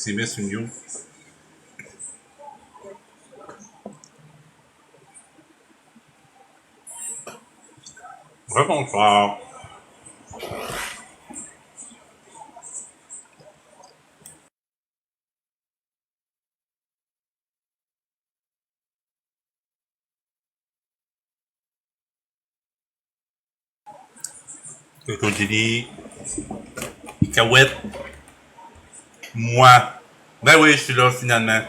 C'est Miss Union. Rebonsoir. Coco Dilly. Cahouette. Moi. Ben oui, je suis là finalement.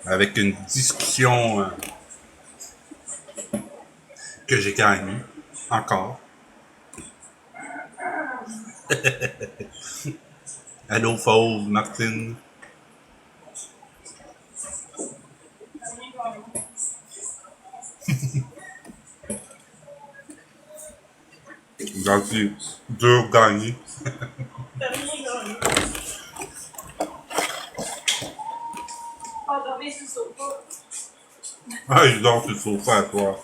Avec une discussion que j'ai gagnée. Encore. Allô, Fauve, Martine. Gentil. Dur gagné. Ah, je dors sur le sofa à toi.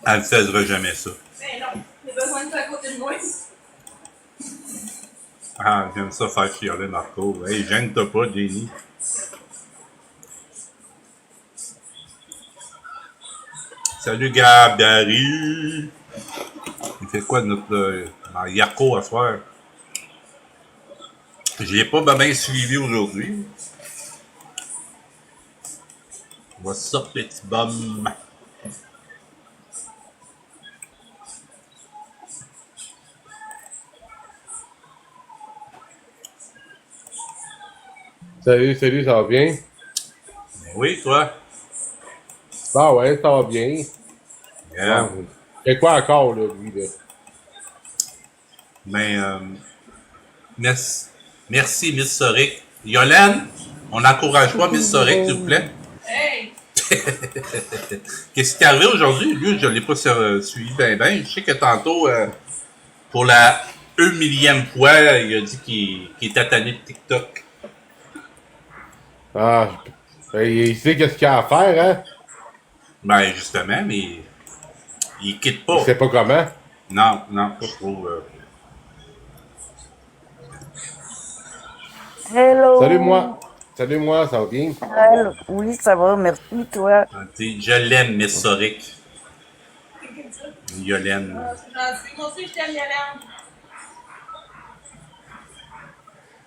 Elle ne cessera jamais ça. Ben non, j'ai besoin de toi à côté de moi. Ah, j'aime ça faire chialer Marco. Hey, gêne-toi pas, Jenny. Salut Gab, Gary. Il fait quoi notre Yarko à soir? Je l'ai pas bien suivi aujourd'hui. What's up, petit bum? Salut, ça va bien? Oui, toi? Bah ouais, ça va bien. Yeah. Bon, c'est quoi encore, là, lui, là? Mais, merci, Miss Soric. Yolande, on n'encourage pas Miss Soric, s'il vous plaît. Hey! Qu'est-ce qui est arrivé aujourd'hui? Lui, je ne l'ai pas suivi ben. Je sais que tantôt, pour la 1 millième fois, il a dit qu'il était tanné de TikTok. Ah, il sait qu'est-ce qu'il a à faire, hein? Ben, justement, mais il quitte Il pas. sait pas comment. Non, pas trop. Hello! Salut, moi, ça va bien? Hello. Oui, ça va, merci, toi. Je l'aime, Miss Soric. Yolène. Ah, c'est gentil. Moi aussi, je t'aime, Yolande.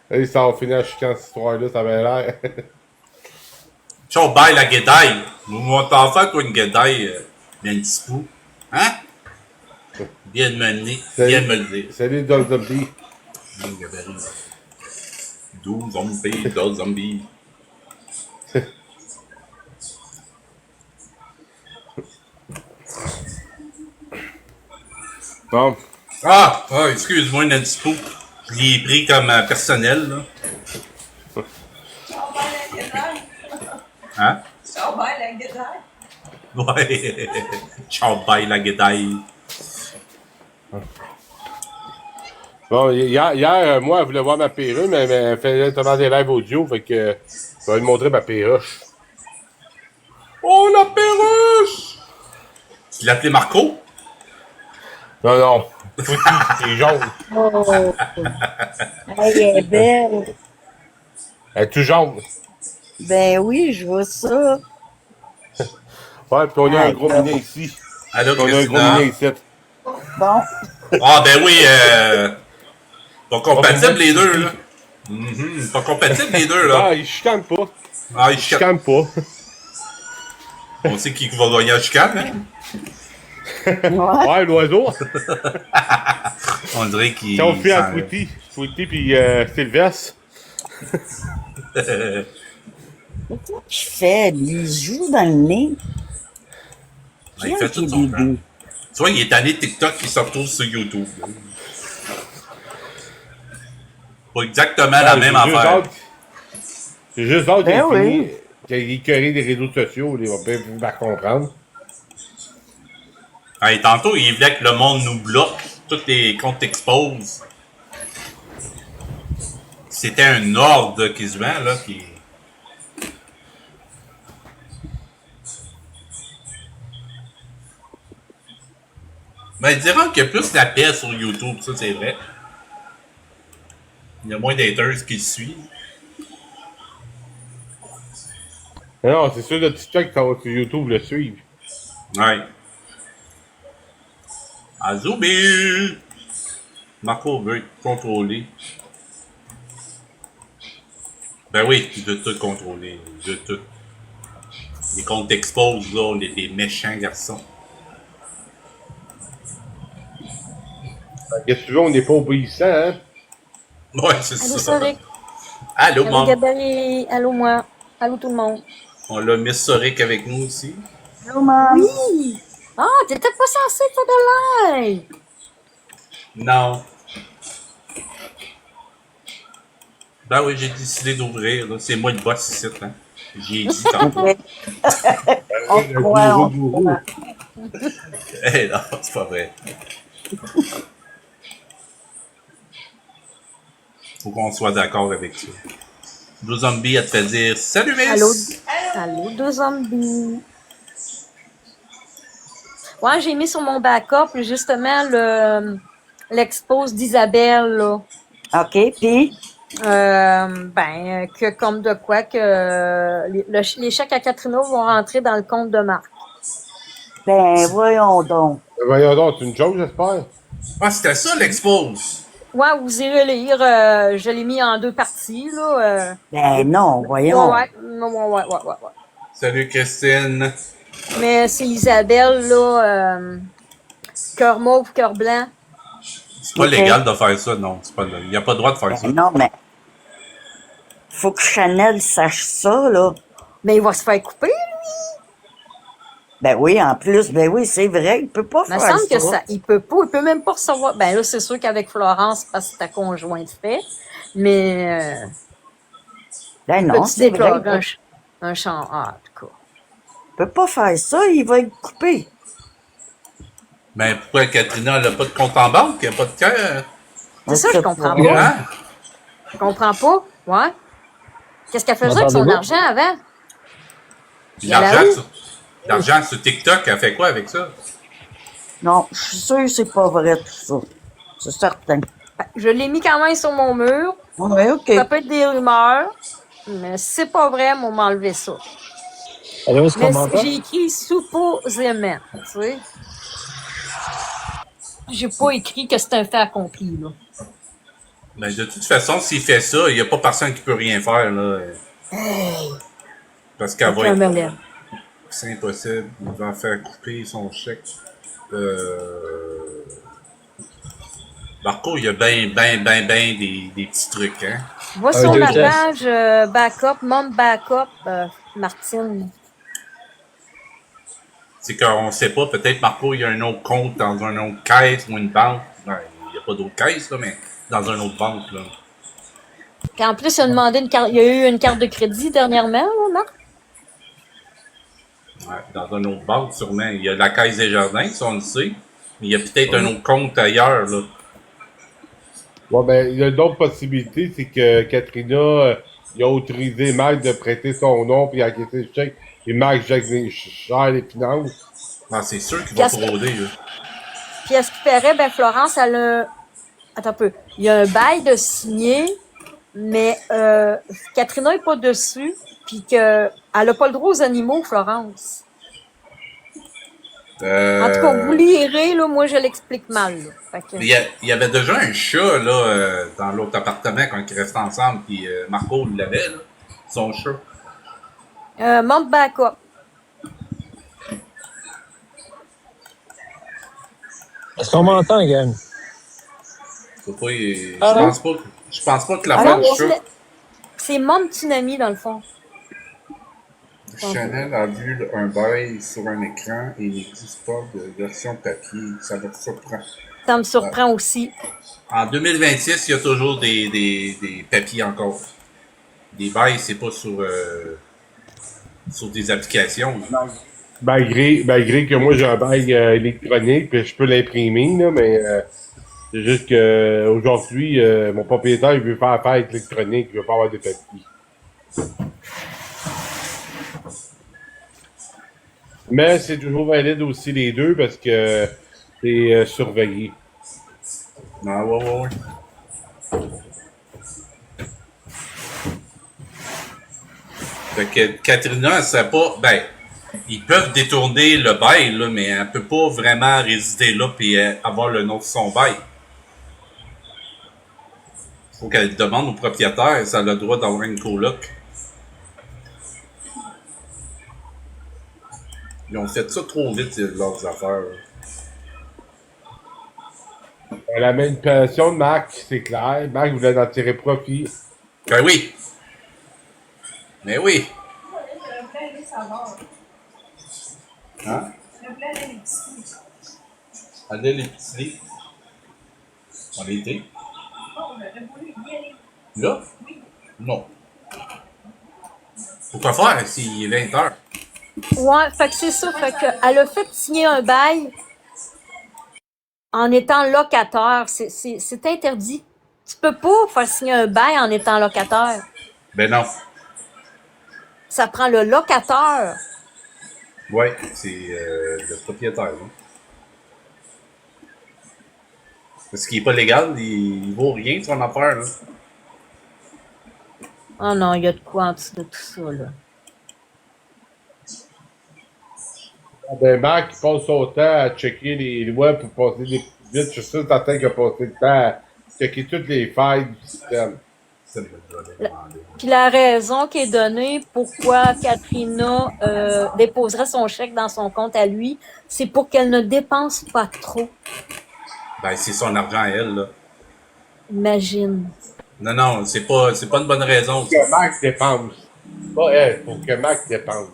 Hey, ça va finir à chicane cette histoire-là, ça avait l'air. Ciao, bye la guédaille. Mon enfant, toi, une guédaille, bien un petit pou. Hein? Viens de me mener, viens de me le dire. Salut, Don Zombie. Gabarit. 12 zombies, 12 zombies. Bon. Ah, excuse-moi, Nancy Pou. Je l'ai pris comme personnel, là. Ciao, bye, la guédaille. Hein? Ciao, bye, la guédaille. Ouais. Ciao, bye la guédaille. Bon, hier moi, elle voulait voir ma perruche, mais elle faisait tellement des lives audio, fait que je vais lui montrer ma perruche. Oh, la perruche! Tu l'appelais Marco? Non. C'est jaune. Oh! Elle est belle. Elle est tout jaune. Ben oui, je vois ça. Ouais, puis on a un Hey, gros là. minet ici. Allô, On a un gros Christina? minet ici. Bon. Ah, ben oui, pas compatibles les deux, là. là. Pas compatibles les deux, là. Ah, ils chicanent pas. Ah, Ils chicanent pas. On sait qui va gagner à chicane, hein? Ouais. Ouais, l'oiseau. On dirait qu'il... Si on fait à Tweety puis Sylvestre. Qu'est-ce qu'il fait? Lui, il joue dans le nez. Il fait tout son temps. Tu vois, il est tanné TikTok qui se retrouve sur YouTube. Là. Pas exactement la même affaire. C'est juste d'autres Ben oui. qui a écœuré des réseaux sociaux, ils vont bien comprendre. Hey, tantôt, il voulait que le monde nous bloque. Tous les comptes exposent. C'était un ordre quasiment, là, qui... Ben, ils diront qu'il y a plus la paix sur YouTube, ça c'est vrai. Il y a moins d'haters qui le suivent. Mais non, c'est sûr, le TikTok, ça va sur YouTube le suivre. Ouais. Azoubi! Marco veut être contrôlé. Ben oui, il veut tout contrôler. Il veut tout. Les comptes exposent, là, les méchants garçons. Qu'est-ce que tu veux, on n'est pas obéissant, hein? Ouais, c'est Allô, ça. Soric. Allô, Allô, mon. Gabriel. Allô, moi. Allô, tout le monde. On l'a Miss Soric avec nous aussi. Allô, maman? Oui! Ah, t'étais pas censé faire de live! Non. Ben oui, j'ai décidé d'ouvrir. là. C'est moi le boss ici, hein. J'ai dit tantôt. Ok. On Le croit, on gourou. croit. Eh non, c'est pas vrai. Faut qu'on soit d'accord avec ça. Blue Zombie, elle te fait dire Salut, Miss! Allô? Allô, deux zombies. Ouais, j'ai mis sur mon backup, justement, l'expose d'Isabelle, là. OK, puis? Que comme de quoi que les chèques à Katrina vont rentrer dans le compte de Marc. Ben, voyons donc. Voyons donc, c'est une joke, j'espère. Ah, c'était ça l'expose! Ouais, vous irez lire, je l'ai mis en deux parties, là. Ben non, voyons. Ouais. Salut, Christine! Mais c'est Isabelle, là, cœur mauve, cœur blanc. C'est pas Ok. légal de faire ça, non. C'est pas, il n'y a pas le droit de faire ça. Ben non, mais faut que Chanel sache ça, là. Mais il va se faire couper. Ben oui, en plus, ben oui, c'est vrai, il peut pas Il me faire semble que ça, il peut même pas recevoir. Ben là, c'est sûr qu'avec Florence, parce que ta conjointe fait. Mais, Ben non, peux-tu c'est vrai, déclarer un champ? Ah, en tout cas. il peut pas faire ça, il va être coupé. Mais pourquoi Katrina, elle a pas de compte en banque? Elle a pas de cœur? C'est ça, je comprends pas. pas. Hein? Je comprends pas. Ouais. Qu'est-ce qu'elle faisait avec son argent avant? Puis Il y a la l'argent sur TikTok, elle fait quoi avec ça? Non, je suis sûr que c'est pas vrai tout ça. C'est certain. Je l'ai mis quand même sur mon mur. Ouais, OK. Ça peut être des rumeurs. Mais si c'est pas vrai, on m'a enlevé ça. Allô, est-ce qu'on Mais m'entend? j'ai écrit supposément, tu sais. J'ai pas écrit que c'est un fait accompli, là. Mais de toute façon, s'il fait ça, il n'y a pas personne qui peut rien faire, là. Parce qu'elle va Aucun être... melon. C'est impossible. Il va faire couper son chèque. Marco, il y a ben des petits trucs, hein. Va sur deux ma tests. page backup, mon backup, Martine. C'est qu'on sait pas, peut-être Marco, il y a un autre compte dans un autre caisse ou une banque. Ouais, il n'y a pas d'autre caisse, là, mais dans une autre banque, là. Puis en plus, il a demandé il y a eu une carte de crédit dernièrement, là, Marc? Ouais, dans une autre banque, sûrement. Il y a la Caisse des Jardins, ça, on le sait. Mais il y a peut-être un autre compte ailleurs, là. Bon, ben, il y a d'autres possibilités, c'est que Katrina, il a autorisé Marc de prêter son nom puis encaisser le chèque. Et Marc gère les finances. Ah, c'est sûr qu'il va Qu'est-ce que- frauder, là. Puis à ce qui paraît, ben Florence, elle a... Attends un peu. Il y a un bail de signer, mais Katrina n'est pas dessus, puis qu'elle n'a pas le droit aux animaux, Florence. En tout cas, vous lirez, là, moi, je l'explique mal. Là. Fait que- Il y avait déjà un chat, là, dans l'autre appartement quand ils restaient ensemble, puis Marco l'avait, là, son chat. monte backup. Est-ce qu'on m'entend, gang? Faut pas, je Allô? pense pas que la Alors, fin du chat. c'est mon tsunami, dans le fond. Chanel a vu un bail sur un écran et il n'existe pas de version papier. Ça me surprend. Ça me surprend aussi. En 2026, il y a toujours des papiers encore. Des bails, c'est pas sur des applications. là. Malgré que moi j'ai un bail électronique, puis je peux l'imprimer, là, mais c'est juste que aujourd'hui, mon propriétaire il veut faire affaire avec l'électronique, il veut pas avoir de papier. Mais c'est toujours valide aussi les deux parce que c'est surveillé. Ah, ouais. Fait que Katrina, elle serait pas. Ben, ils peuvent détourner le bail, là, mais elle peut pas vraiment résider là et avoir le nom de son bail. Faut qu'elle demande au propriétaire si elle a le droit d'avoir une coloc. Ils ont fait ça trop vite, leurs affaires. La manipulation de Mac, c'est clair. Mac voulait en tirer profit. Ben oui! Mais oui! Le plein les saveurs. Hein? Le plein les petits. Allez, les petits. En été? Oh, on aurait voulu y aller. Là? Non. Pourquoi faire s'il est 20 heures? Ouais, fait que c'est ça. Fait que elle a fait signer un bail en étant locataire. C'est interdit. Tu peux pas faire signer un bail en étant locataire. Ben non. Ça prend le locataire. Ouais, c'est le propriétaire. Hein. Parce qu'il est pas légal, il vaut rien son affaire. Là. Oh non, il y a de quoi en dessous de tout ça, là. Ben, Mac, il passe son temps à checker les lois pour passer des vite. Je suis sûr certain qu'il a passé le temps à checker toutes les failles du système. Ça me doit demander. Puis la raison qui est donnée pourquoi Katrina déposerait son chèque dans son compte à lui, c'est pour qu'elle ne dépense pas trop. Ben, c'est son argent à elle, là. Imagine. Non, c'est pas une bonne raison. Pour que Mac dépense. Pas elle, pour que Mac dépense.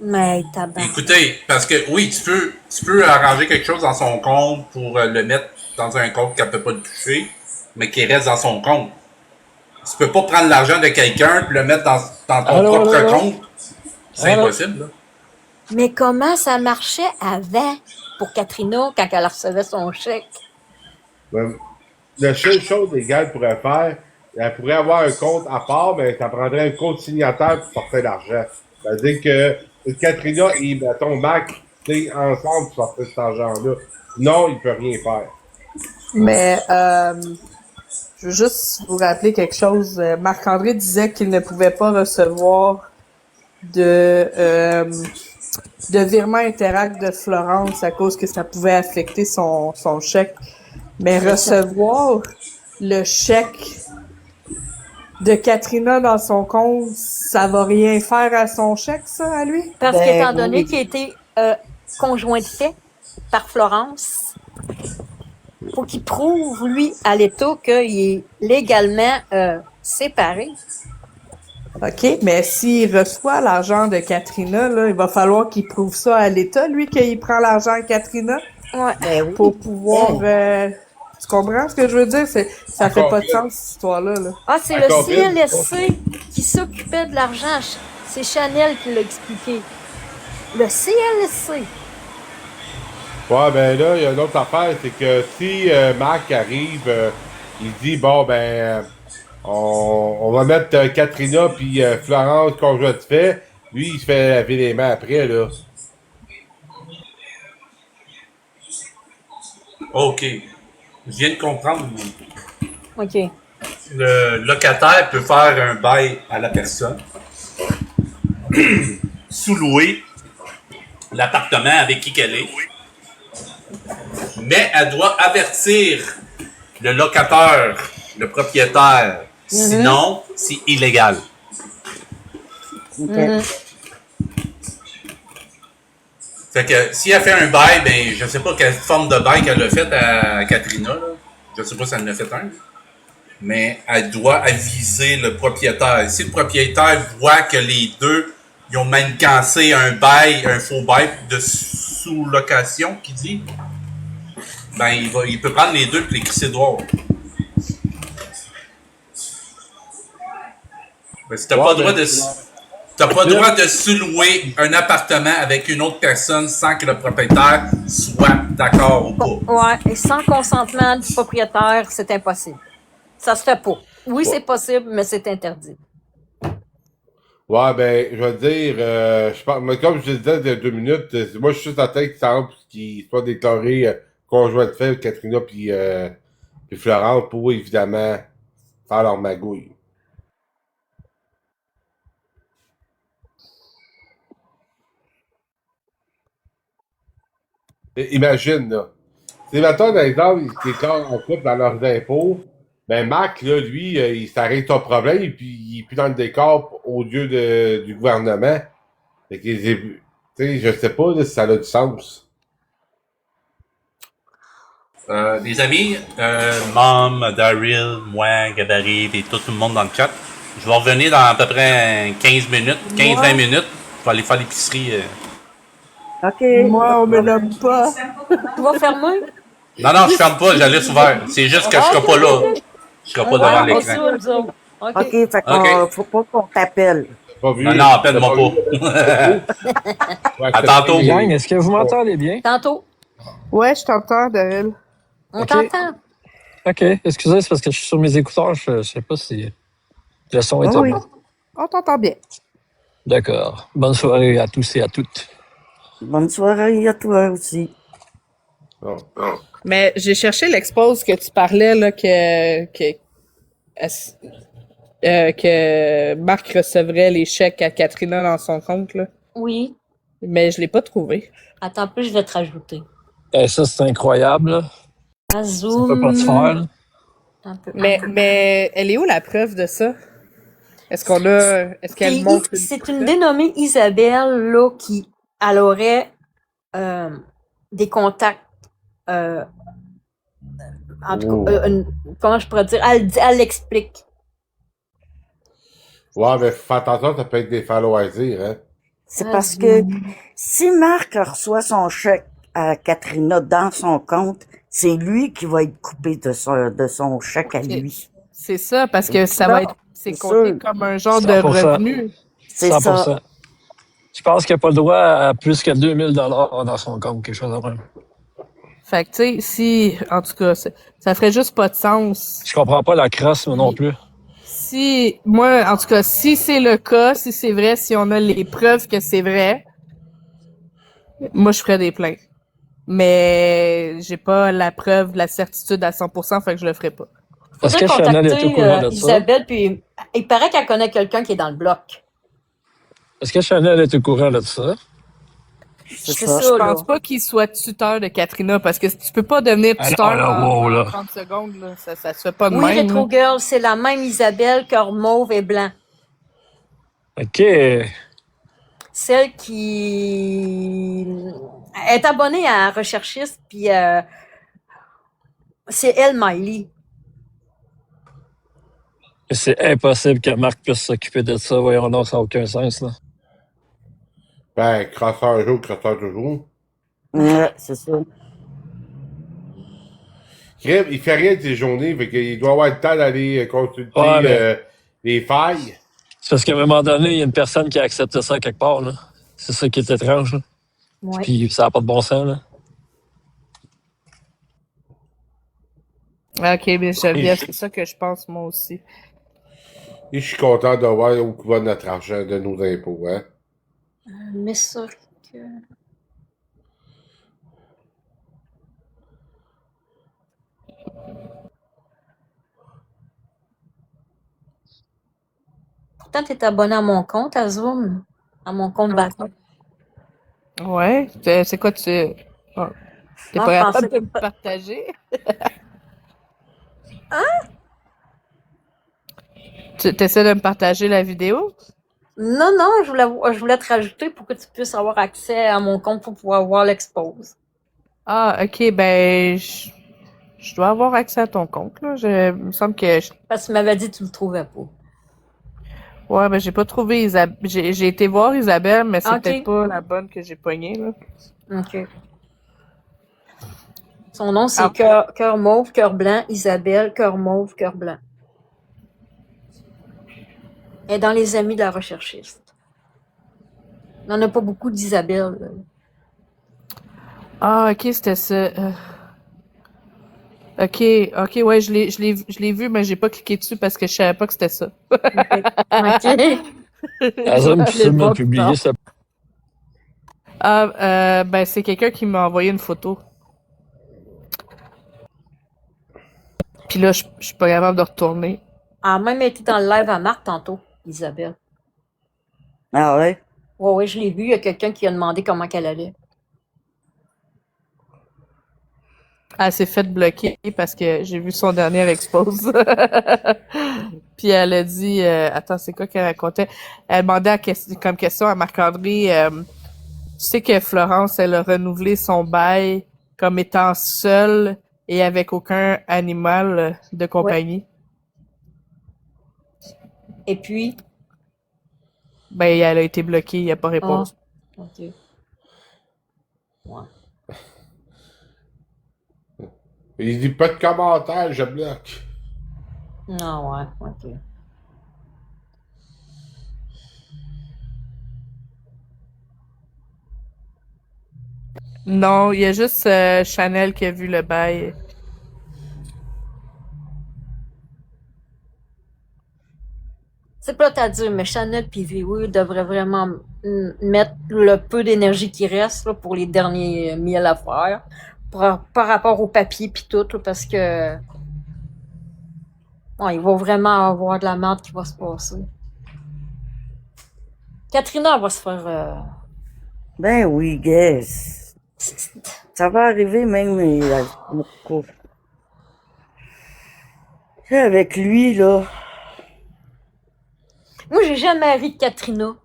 Mais tabac. Écoutez, parce que oui, tu peux arranger quelque chose dans son compte pour le mettre dans un compte qu'elle peut pas toucher, mais qui reste dans son compte. Tu peux pas prendre l'argent de quelqu'un et le mettre dans ton propre compte. C'est impossible, là. Mais comment ça marchait avant pour Katrina quand elle recevait son chèque? Ben, la seule chose légale pourrait faire, elle pourrait avoir un compte à part, mais ça prendrait un compte signataire pour sortir l'argent. C'est-à-dire que Katrina et, mettons, Mac, c'est ensemble pour sortir cet argent-là. Sinon, il peut rien faire. Mais je veux juste vous rappeler quelque chose. Marc-André disait qu'il ne pouvait pas recevoir de virement Interact de Florence à cause que ça pouvait affecter son chèque. Mais recevoir le chèque de Katrina dans son compte, ça va rien faire à son chèque, ça, à lui? Parce Ben, qu'étant donné oui. qu'il a été conjoint de fait par Florence, faut qu'il prouve, lui, à l'État qu'il est légalement séparé. OK, mais s'il reçoit l'argent de Katrina, là, il va falloir qu'il prouve ça à l'État, lui, qu'il prend l'argent de Katrina, Ouais. Ben oui. pour pouvoir... tu comprends ce que je veux dire? Ça fait pas de sens, cette histoire-là. Là. Ah, c'est le Encore vite. CLSC qui s'occupait de l'argent. C'est Chanel qui l'a expliqué. Le CLSC. Ouais, ben là, il y a une autre affaire, c'est que si Mac arrive, il dit, bon, ben, on va mettre Katrina puis Florence conjoint de fait, lui, il se fait laver les mains après, là. OK. Je viens de comprendre. OK. Le locataire peut faire un bail à la personne, sous-louer l'appartement avec qui qu'elle est, mais elle doit avertir le locataire, le propriétaire, sinon c'est illégal. OK. Fait que si elle fait un bail, ben je sais pas quelle forme de bail qu'elle a fait à Katrina, là. Je sais pas si elle en a fait un. Mais elle doit aviser le propriétaire. Si le propriétaire voit que les deux ils ont manigancé un bail, un faux bail de sous-location, qui dit, ben il peut prendre les deux et les crisser dehors. Ben, si t'as pas le droit de t'as pas le droit de sous-louer un appartement avec une autre personne sans que le propriétaire soit d'accord ou pas. Ouais, et sans consentement du propriétaire, c'est impossible. Ça se fait pas. Oui, c'est possible, mais c'est interdit. Ouais, ben, je vais dire, je pense, mais comme je te disais il y a 2 minutes, moi, je suis juste en tête qu'il semble qu'il soit déclaré conjoint de fait, Katrina puis Florence, pour évidemment faire leur magouille. Imagine, là. C'est maintenant, par exemple, ils déclarent en couple dans leurs impôts. Ben, Mac, là, lui, il s'arrête un problème, puis il est plus dans le décor au lieu du gouvernement. Fait que, tu sais, je sais pas là, si ça a du sens. Les amis, Mom, Daryl, moi, Gabarit et tout le monde dans le chat, je vais revenir dans à peu près 15 minutes, 15-20 minutes. Je vais aller faire l'épicerie. OK. Moi, on me nomme pas. Tu vas fermer? Non, je ferme pas, j'ai la laisse ouverte. C'est juste que je serai pas là. Je serai pas devant l'écran. OK, fait qu'on faut pas qu'on t'appelle. Pas vu. Non, appelle-moi pas. Ouais, À tantôt. Gang, est-ce que vous m'entendez bien? Tantôt. Ouais, je t'entends, Daryl. On Ok. t'entend. OK. Excusez, c'est parce que je suis sur mes écouteurs. Je sais pas si le son est Oui. bon. On t'entend bien. D'accord. Bonne soirée à tous et à toutes. Bonne soirée à toi aussi. Non. Mais j'ai cherché l'expose que tu parlais, là, que Marc recevrait les chèques à Katrina dans son compte, là. Oui. Mais je l'ai pas trouvé. Attends un peu, je vais te rajouter. Ça, c'est incroyable. Là. À Ça Zoom. peut pas se faire. Là. Un peu. Mais elle est où la preuve de ça? Est-ce qu'elle montre C'est une dénommée Isabelle, là, qui, elle aurait des contacts. En tout cas, comment je pourrais dire? Elle l'explique. Ouais, mais fais attention, ça peut être des followers, hein. C'est parce que si Marc reçoit son chèque à Katrina dans son compte, c'est lui qui va être coupé de son chèque à lui. C'est ça, parce que ça va être... C'est C'est compté sûr. comme un genre de 100%. revenu. C'est 100%. ça. Je pense qu'il n'a pas le droit à plus que 2000 $ dans son compte, quelque chose de même. Fait que, tu sais, si... En tout cas, ça ferait juste pas de sens. Je comprends pas la crasse, moi non plus. Si... Moi, en tout cas, si c'est le cas, si c'est vrai, si on a les preuves que c'est vrai, moi, je ferais des plaintes. Mais j'ai pas la preuve, la certitude à 100%, fait que je le ferai pas. Est-ce Faudrait que Chanel est au courant de ça? Isabelle, puis il paraît qu'elle connaît quelqu'un qui est dans le bloc. Est-ce que Chanel est au courant de ça? C'est C'est ça. ça, Je là. pense pas qu'il soit tuteur de Katrina, parce que tu peux pas devenir Ah non, tuteur là, en wow, là. 30 secondes, là. Ça se fait pas de Oui, même. Retro là. Girl, c'est la même Isabelle, cœur mauve et blanc. OK. Elle Celle qui est abonnée à Recherchiste, puis c'est elle, Miley. C'est impossible que Marc puisse s'occuper de ça. Voyons donc, ça n'a aucun sens. Là. Ben, crosseur jour, crosseur toujours. Ouais, c'est ça. Crème, il fait rien de ses journées, fait qu'il doit avoir le temps d'aller consulter Ouais, mais- les failles. C'est parce qu'à un moment donné, il y a une personne qui a accepté ça quelque part. Là. C'est ça qui est étrange. Là. Ouais. Puis ça n'a pas de bon sens. Là. Ok, mais Geneviève, c'est ça que je pense, moi aussi. Et je suis content de voir où va notre argent de nos impôts, hein. Mais ça que... Pourtant, tu es abonné à mon compte, à Zoom, à mon compte backup. Ouais, c'est quoi tu... Oh. T'es Non, pas je capable pensais de me partager? Tu essaies de me partager la vidéo? Non, je voulais te rajouter pour que tu puisses avoir accès à mon compte pour pouvoir voir l'expose. Ah, ok, ben... Je dois avoir accès à ton compte, là. Il me semble que... Parce que tu m'avais dit que tu le trouvais pas. Ouais, ben j'ai pas trouvé Isabelle. J'ai été voir Isabelle, mais c'est Ok. peut-être pas la bonne que j'ai pognée, là. OK. Son nom, c'est Ah. Cœur mauve, cœur blanc, Isabelle, cœur mauve, cœur blanc. Elle est dans les amis de la recherchiste. Il n'y en a pas beaucoup d'Isabelle. là. Ah, ok, c'était ça. Ok, ouais, je l'ai vu, mais j'ai pas cliqué dessus parce que je savais pas que c'était ça. OK. Azam, tu Les peux me bons publier temps. ça. Ah, ben c'est quelqu'un qui m'a envoyé une photo. Puis là, je suis pas capable de retourner. Elle a même été dans le live à Marc tantôt, Isabelle. Ah ouais? Ouais, je l'ai vu. Il y a quelqu'un qui a demandé comment qu'elle allait. Elle s'est faite bloquer parce que j'ai vu son dernier expose. Puis elle a dit... attends, c'est quoi qu'elle racontait? Elle demandait comme question à Marc-André... tu sais que Florence, elle a renouvelé son bail comme étant seule et avec aucun animal de compagnie. Et puis? Ben, elle a été bloquée, il a pas répondu. OK. Ouais. Il dit pas de commentaires, je bloque. Ah ouais, OK. Non, il y a juste Chanel qui a vu le bail. C'est plate à dire, mais Chanel et VW devraient vraiment mettre le peu d'énergie qui reste là, pour les derniers 1000 à faire par rapport au papier puis tout, là, parce que il va vraiment avoir de la merde qui va se passer. Katrina va se faire... Ben oui, guess. Ça va arriver même avec lui, là. Moi, j'ai jamais ri de Katrina.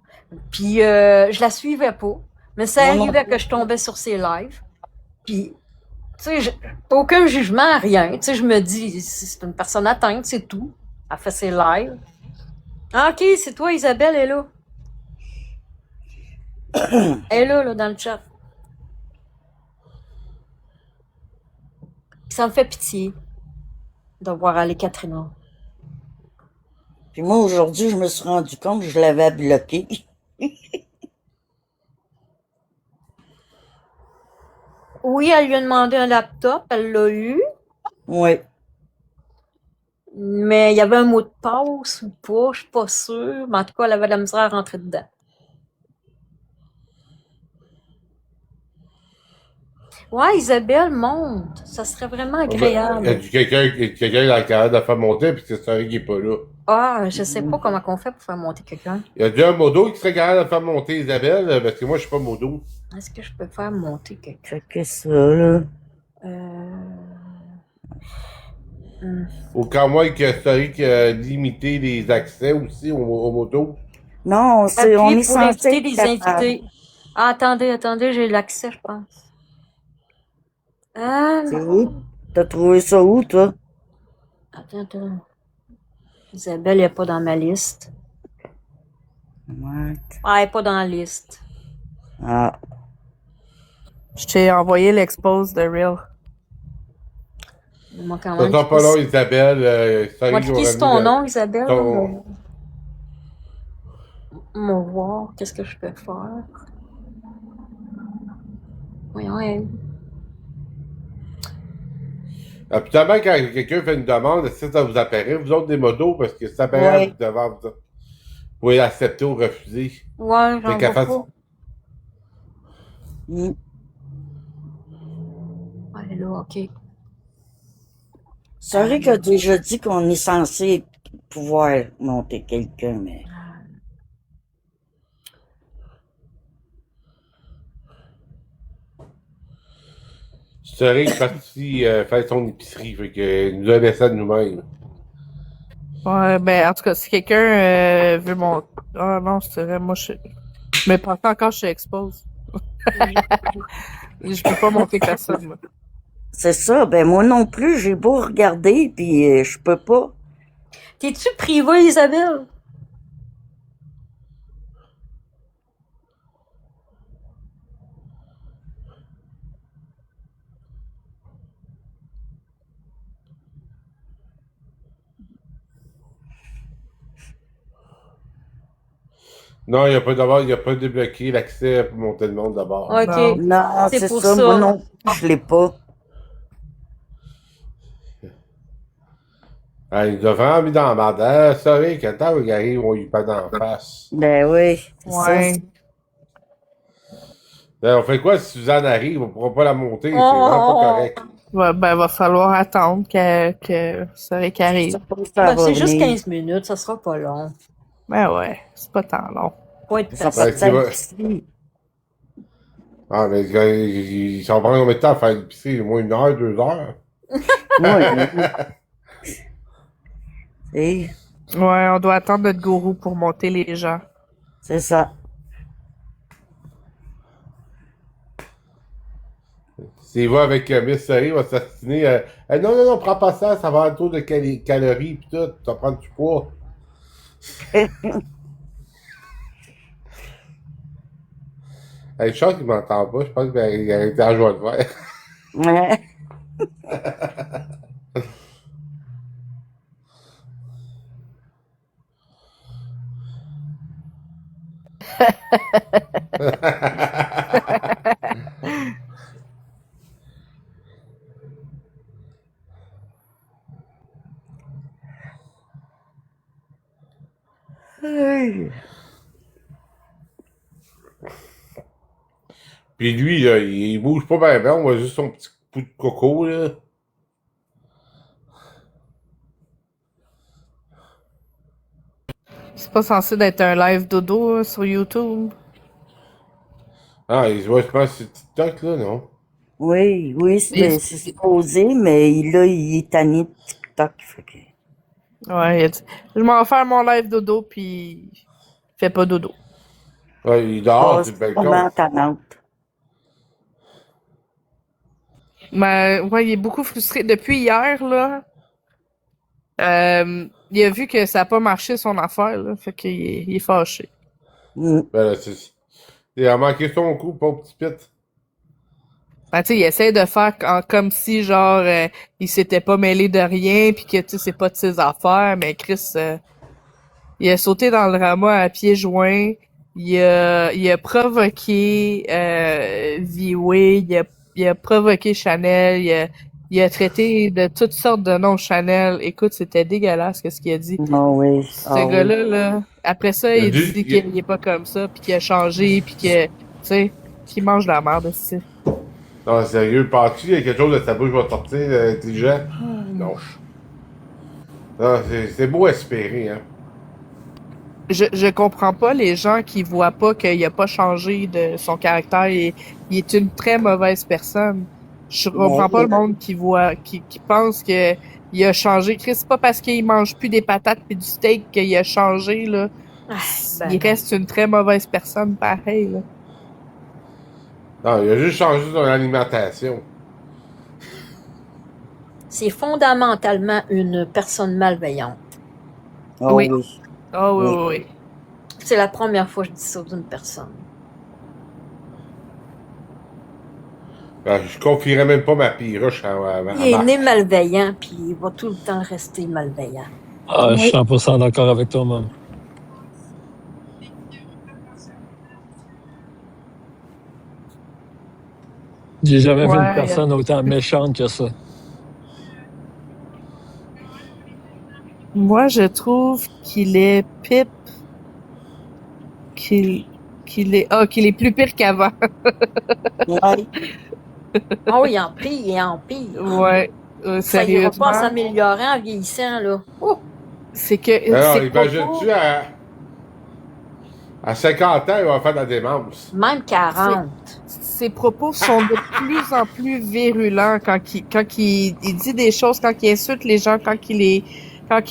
Puis je la suivais pas. Mais ça Moi non arrivait que je tombais sur ses lives. Puis, tu sais, aucun jugement, rien. Tu sais, je me dis, c'est une personne atteinte, c'est tout. Elle fait ses lives. Ah, OK, c'est toi, Isabelle, elle est là. Elle est là, dans le chat. Puis ça me fait pitié de voir aller Katrina. Puis moi, aujourd'hui, je me suis rendu compte que je l'avais bloqué. Oui, elle lui a demandé un laptop, elle l'a eu. Oui. Mais il y avait un mot de passe ou pas, je suis pas sûre. Mais en tout cas, elle avait de la misère à rentrer dedans. Ouais, Isabelle, monte. Ça serait vraiment Il y a agréable. quelqu'un dans le carré de la faire monter, puis c'est ça qui est pas là. Ah, je sais pas comment on fait pour faire monter quelqu'un. Il y a déjà un modo qui serait capable de faire monter Isabelle, parce que moi, je suis pas modo. Est-ce que je peux faire monter quelqu'un? Fait que ça, là. Ou quand moi, que c'est que limiter les accès aussi aux motos. Non, on est Appuyer pour censé inviter être des capable. invités. Ah, attendez, j'ai l'accès, je pense. Ah, C'est où? T'as trouvé ça où, toi? attends. Isabelle n'est pas dans ma liste. Ouais. Ah, elle n'est pas dans la liste. Ah. Je t'ai envoyé l'expose de Real. Moi, quand Ça même. sera pas long, Isabelle. Moi, qui c'est ton nom, Isabelle? ton- On va voir qu'est-ce que je peux faire. Voyons, elle. Habituellement, quand quelqu'un fait une demande, est-ce que ça vous apparaît, vous autres, des motos, parce que ça apparaît Ouais. devant vous. Vous pouvez l'accepter ou refuser. Ouais, j'en C'est qu'à vois face- pas. Mm. Elle est là, OK. Sorry qu'a déjà dit qu'on est censé pouvoir monter quelqu'un, mais... Serait parti faire son épicerie, fait que nous a laissé de nous-mêmes. Ouais, ben, en tout cas, si quelqu'un veut mon... Ah non, c'est vrai, moi, je me pense encore chez Expose. Je peux pas monter personne, moi. C'est ça, ben moi non plus, j'ai beau regarder, puis je peux pas. T'es-tu privée, Isabelle? Non, il n'y a pas débloqué l'accès pour monter le monde d'abord. OK. Non. Non, C'est c'est pour ça, ça. moi non plus, je l'ai pas. Ah, il nous a vraiment mis dans la merde. Ah, sorry, quand tant qu'il arrive, on lui pas dans la face. Ben oui, c'est Ouais. ça. On fait quoi si Suzanne arrive? On pourra pas la monter, c'est vraiment pas correct. Va falloir attendre que Soric arrive. Ça peut faire Ben, c'est juste revenir. 15 minutes, ça sera pas long. Ben ouais, c'est pas tant long. Pas être Ça facile. peut tu vas- être ici. Ah, mais ils s'en prennent combien de temps à faire l'épicerie? Au moins 1 heure, 2 heures? Oui. Et Ouais, on doit attendre notre gourou pour monter les gens. c'est ça. S'il va avec Miss Sari, il va s'astiner. Non, prends pas ça, ça va un taux de calories pis tout, tu vas prendre du poids. Hey, je pense qu'il m'entend pas, je pense qu'il a arrêté à joie de faire. Ouais. Hey. Puis lui, là, il bouge pas bien, on voit juste son petit bout de coco, là. C'est pas censé d'être un live dodo sur YouTube. Ah, il se voit, je pense, sur TikTok, là, non? Oui, Et- c'est supposé, mais là, il est tanné de TikTok. Fait que... Ouais, il a dit, je m'en vais faire mon live dodo, puis il fait pas dodo. Ouais, il dort, c'est c'est le vraiment balcon. tannante. Mais ouais, il est beaucoup frustré. Depuis hier, là, il a vu que ça a pas marché son affaire, là, fait qu'il est fâché. Mm. Ben là, il a manqué son coup, pauvre petit pit. Ben, tu sais, il essaie de faire comme si, genre, il s'était pas mêlé de rien, puis que, tu sais, c'est pas de ses affaires, mais Chris, il a sauté dans le ramas à pieds joints, il a provoqué V-Way, il a provoqué Chanel, il a traité de toutes sortes de noms Chanel. Écoute, c'était dégueulasse ce qu'il a dit. Oh oui. Ce Ah oui. gars-là, là, après ça, Il a il dit- dit qu'il est pas comme ça, puis qu'il a changé, puis que, tu sais, qu'il mange de la merde, aussi. Non, sérieux, penses-tu qu'il y a quelque chose de sa bouche qui va sortir intelligent? Non. Non, c'est beau espérer, hein. Je comprends pas les gens qui voient pas qu'il a pas changé de son caractère. Il est une très mauvaise personne. Je comprends pas le monde qui pense que il a changé. Chris, c'est pas parce qu'il mange plus des patates et du steak qu'il a changé, là. Ah, ben, Il reste une très mauvaise personne, pareil, là. Non, il a juste changé son alimentation. c'est fondamentalement une personne malveillante. Ah Oui. oui. Ah oui, Oui. oui, oui. C'est la première fois que je dis ça d'une personne. Ben, je confierais même pas ma piroche avant. Il est né malveillant, puis il va tout le temps rester malveillant. Ah, je suis Oui. 100% d'accord avec toi, même. J'ai jamais vu Ouais, une personne autant méchante que ça. Moi, je trouve qu'il est pip, qu'il est plus pire qu'avant. Ouais. Oh, il empire, il empire. Ouais, Ça ira sérieusement. pas en s'améliorant en vieillissant, là. Oh, C'est que Alors, ses propos- imagine-tu à 50 ans, il va faire de la démence. même 40. ses propos sont de plus en plus virulents quand il dit des choses, quand il insulte les gens, quand il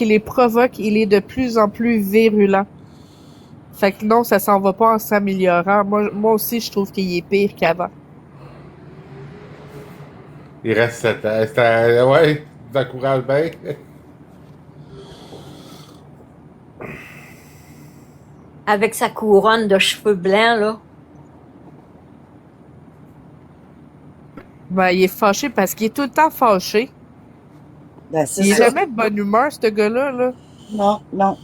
les provoque, il est de plus en plus virulent. Fait que non, ça s'en va pas en s'améliorant. Moi aussi, je trouve qu'il est pire qu'avant. Il reste 7 ans. Ouais, ça encourage bien. Avec sa couronne de cheveux blancs, là. Ben, il est fâché parce qu'il est tout le temps fâché. Ben, c'est Il est ça. jamais de bonne humeur, ce gars-là, là. Non, non.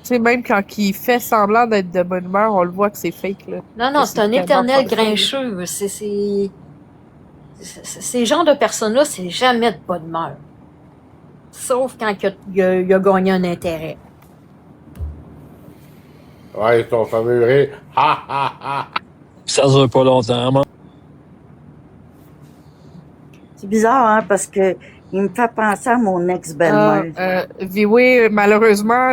Tu sais, même quand il fait semblant d'être de bonne humeur, on le voit que c'est fake, là. Non, non, C'est c'est un tellement éternel fâché. grincheux. Ces genres de personnes-là, c'est jamais de bonne humeur. Sauf quand il a gagné un intérêt. Ouais, ton fameux rire. Ha ha ha. Ça dure pas longtemps, moi. C'est bizarre, hein, parce que il me fait penser à mon ex-belle-mère. Oui, malheureusement,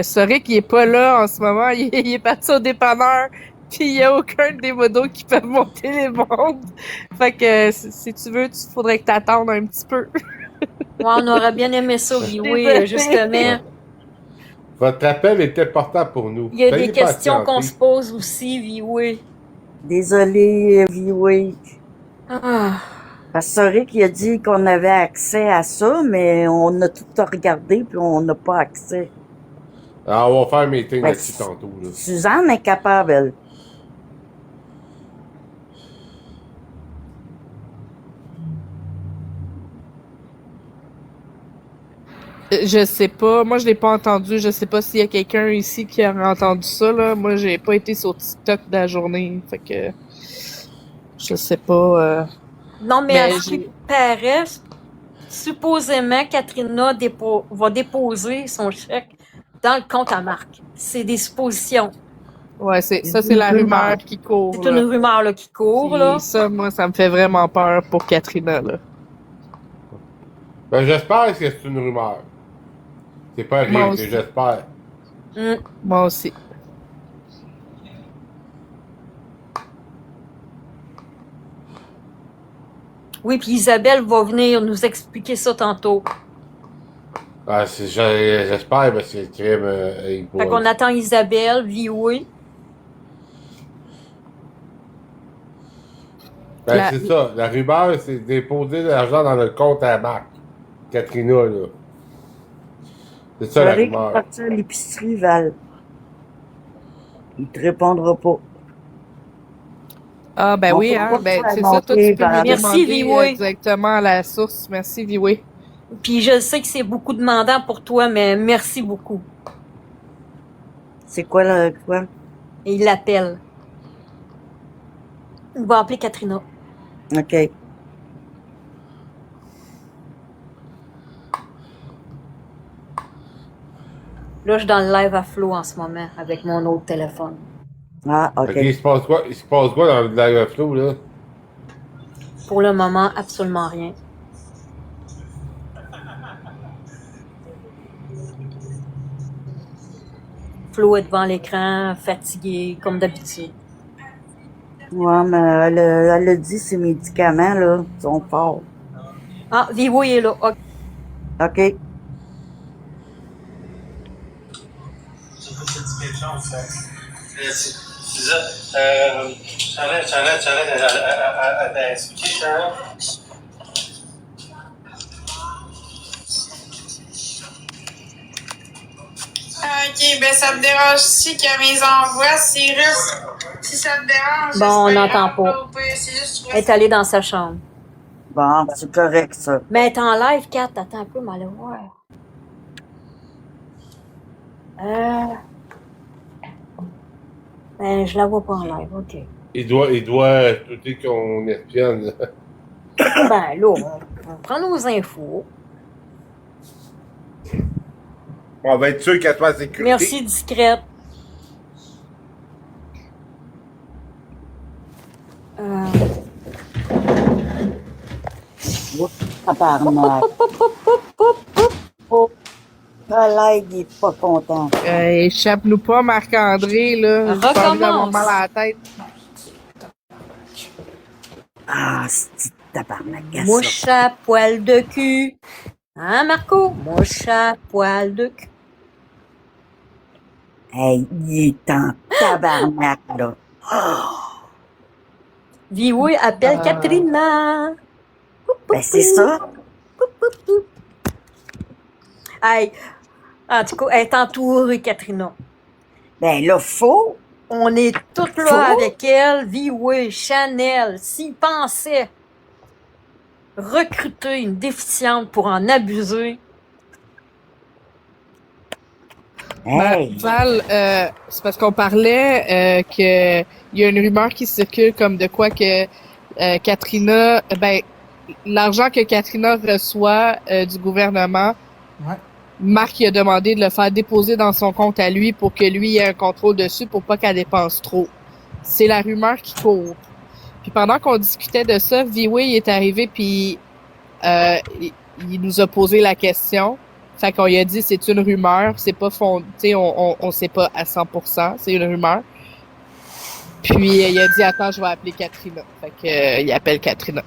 Soric, il est pas là en ce moment. Il est parti au dépanneur. Puis il y a aucun des modos qui peuvent monter les mondes. Fait que si tu veux, faudrait que t'attendes un petit peu. Ouais, on aurait bien aimé ça, oui, justement. Votre appel est important pour nous. Il y a Veuillez des questions qu'on patienter. se pose aussi, oui. Désolée, oui. Ah, Parce que Soric, il a dit qu'on avait accès à ça, mais on a tout regardé puis on n'a pas accès. Alors, on va faire un meeting Ouais, là-dessus tantôt. Là. Suzanne est capable, elle. Je sais pas. Moi, je l'ai pas entendu. Je sais pas s'il y a quelqu'un ici qui a entendu ça, là. Moi, j'ai pas été sur TikTok de la journée. Fait que... Je sais pas. non, mais Mais à ce qui paraît, supposément, Katrina va déposer son chèque dans le compte à Marc. C'est des suppositions. Ouais, c'est la rumeur qui court. C'est une là. rumeur là, qui court. Là. Puis ça, moi, ça me fait vraiment peur pour Katrina, là. Ben, j'espère que c'est une rumeur. C'est pas Moi rien, aussi. mais j'espère. Moi aussi. Oui, puis Isabelle va venir nous expliquer ça tantôt. Ah, j'espère, parce que le crime, il Fait qu'on attend Isabelle, oui. Ben, c'est ça. La rumeur, c'est déposer de l'argent dans le compte à Marc. Katrina, là. C'est ça, la Soric est rumeur. parti à l'épicerie, Val. Il te répondra pas. Ah, ben On oui, peut hein. pas Ben, faire c'est ça, toi, tu peux monter, lui Merci, demander Vioué. directement à la source. Merci, Vioué. Puis je sais que c'est beaucoup demandant pour toi, mais merci beaucoup. C'est quoi, là, quoi? Et il l'appelle. On va appeler Katrina. OK. Là, je suis dans le live à Flo en ce moment avec mon autre téléphone. Ah, OK. Ok, il se passe quoi? Il se passe quoi dans le live flow, là? Pour le moment, absolument rien. Flo est devant l'écran, fatigué, comme d'habitude. Ouais, mais elle a dit ses médicaments, là, sont forts. Ah, Vivo il est là. Ok. OK. C'est ça. J'arrête à t'expliquer, Charles. Ok, ben ça me dérange aussi que mes envois, c'est russe. Si ça te dérange, Bon, on c'est n'entend grave, pas. là, au pire, c'est juste Elle est allée dans sa chambre. Bon, c'est correct, ça. Mais elle est en live, Kat. Attends un peu, mais allez voir. Ben, je la vois pas en live, ok. Il doit douter qu'on espionne, là. Ben, là, on prend nos infos. On va être sûr qu'elle soit en sécurité. Merci, discrète. Tabarnak. Oh, là, il est pas content. Échappe-nous pas, Marc-André, là. J'ai pas envie d'avoir Recommence. mal à la tête. Ah, c'est tabarnak. Mouche à poil de cul. Hein, Marco? Mouche à poil de cul. Hey, il est en tabarnak, là. Vioué appelle Katrina. Ben, c'est ça. Hey, en tout cas, elle est entourée, Katrina. Ben, là, faut. On est toutes là Faut? avec elle. Vioué, Chanel. S'ils pensaient recruter une déficiente pour en abuser, Hey. Val, c'est parce qu'on parlait que il y a une rumeur qui circule comme de quoi que Katrina, ben l'argent que Katrina reçoit du gouvernement, Ouais. Marc il a demandé de le faire déposer dans son compte à lui pour que lui ait un contrôle dessus pour pas qu'elle dépense trop. C'est la rumeur qui court. Puis pendant qu'on discutait de ça, V-Way est arrivé puis il nous a posé la question. Fait qu'on lui a dit c'est une rumeur, c'est pas fondé, tu sais, on sait pas à 100%, c'est une rumeur. Puis il a dit attends, je vais appeler Katrina. Fait que il appelle Katrina.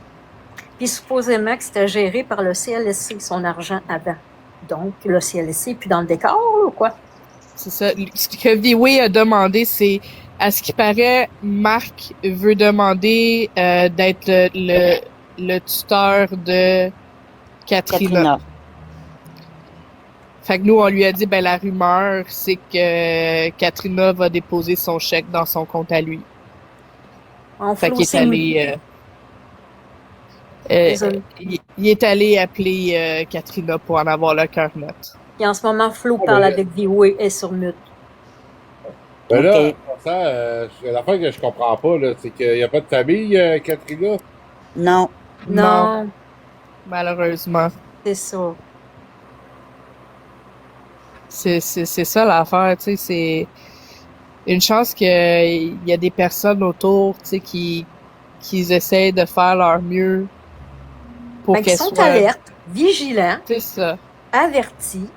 Puis supposément que c'était géré par le CLSC, son argent avant. Donc, le CLSC, puis dans le décor, ou quoi? C'est ça. Ce que V-Way a demandé, c'est, à ce qui paraît, Marc veut demander d'être le tuteur de Katrina. Fait que nous, on lui a dit, ben la rumeur, c'est que Katrina va déposer son chèque dans son compte à lui. Fait qu'il est allé... il est allé appeler Katrina pour en avoir le cœur net. Et en ce moment, Flo parle avec V-Way et sur mute. Ben là, l'affaire que je comprends pas, là, c'est qu'il n'y a pas de famille, Katrina? Non. Non. Malheureusement. C'est ça. C'est ça l'affaire, tu sais, c'est une chance qu'il y a des personnes autour, tu sais, qui essaient de faire leur mieux pour qu'elles soient... Qui sont alertes, vigilants. C'est ça. Avertis.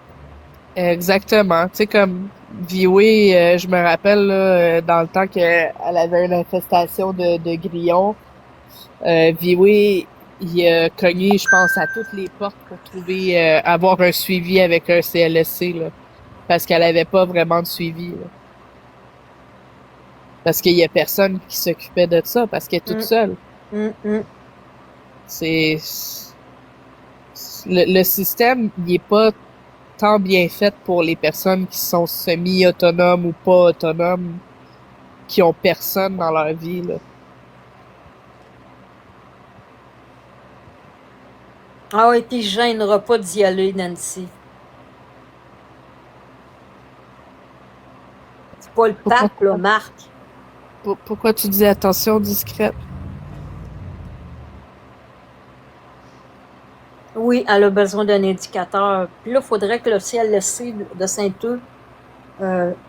Exactement. Tu sais, comme V-Way, je me rappelle, là, dans le temps qu'elle avait une infestation de grillons, V-Way, il a cogné, je pense, à toutes les portes pour trouver, avoir un suivi avec un CLSC, là. Parce qu'elle avait pas vraiment de suivi, là. Parce qu'il y a personne qui s'occupait de ça, parce qu'elle est toute seule. C'est... Le système, il est pas tant bien fait pour les personnes qui sont semi-autonomes ou pas autonomes, qui ont personne dans leur vie, là. Ah oui, puis je gênerai pas d'y aller, Nancy. C'est pas le pape, là, Marc. Pourquoi tu dis attention discrète? Oui, elle a besoin d'un indicateur. Puis là, il faudrait que le CLSC de Saint-Eudes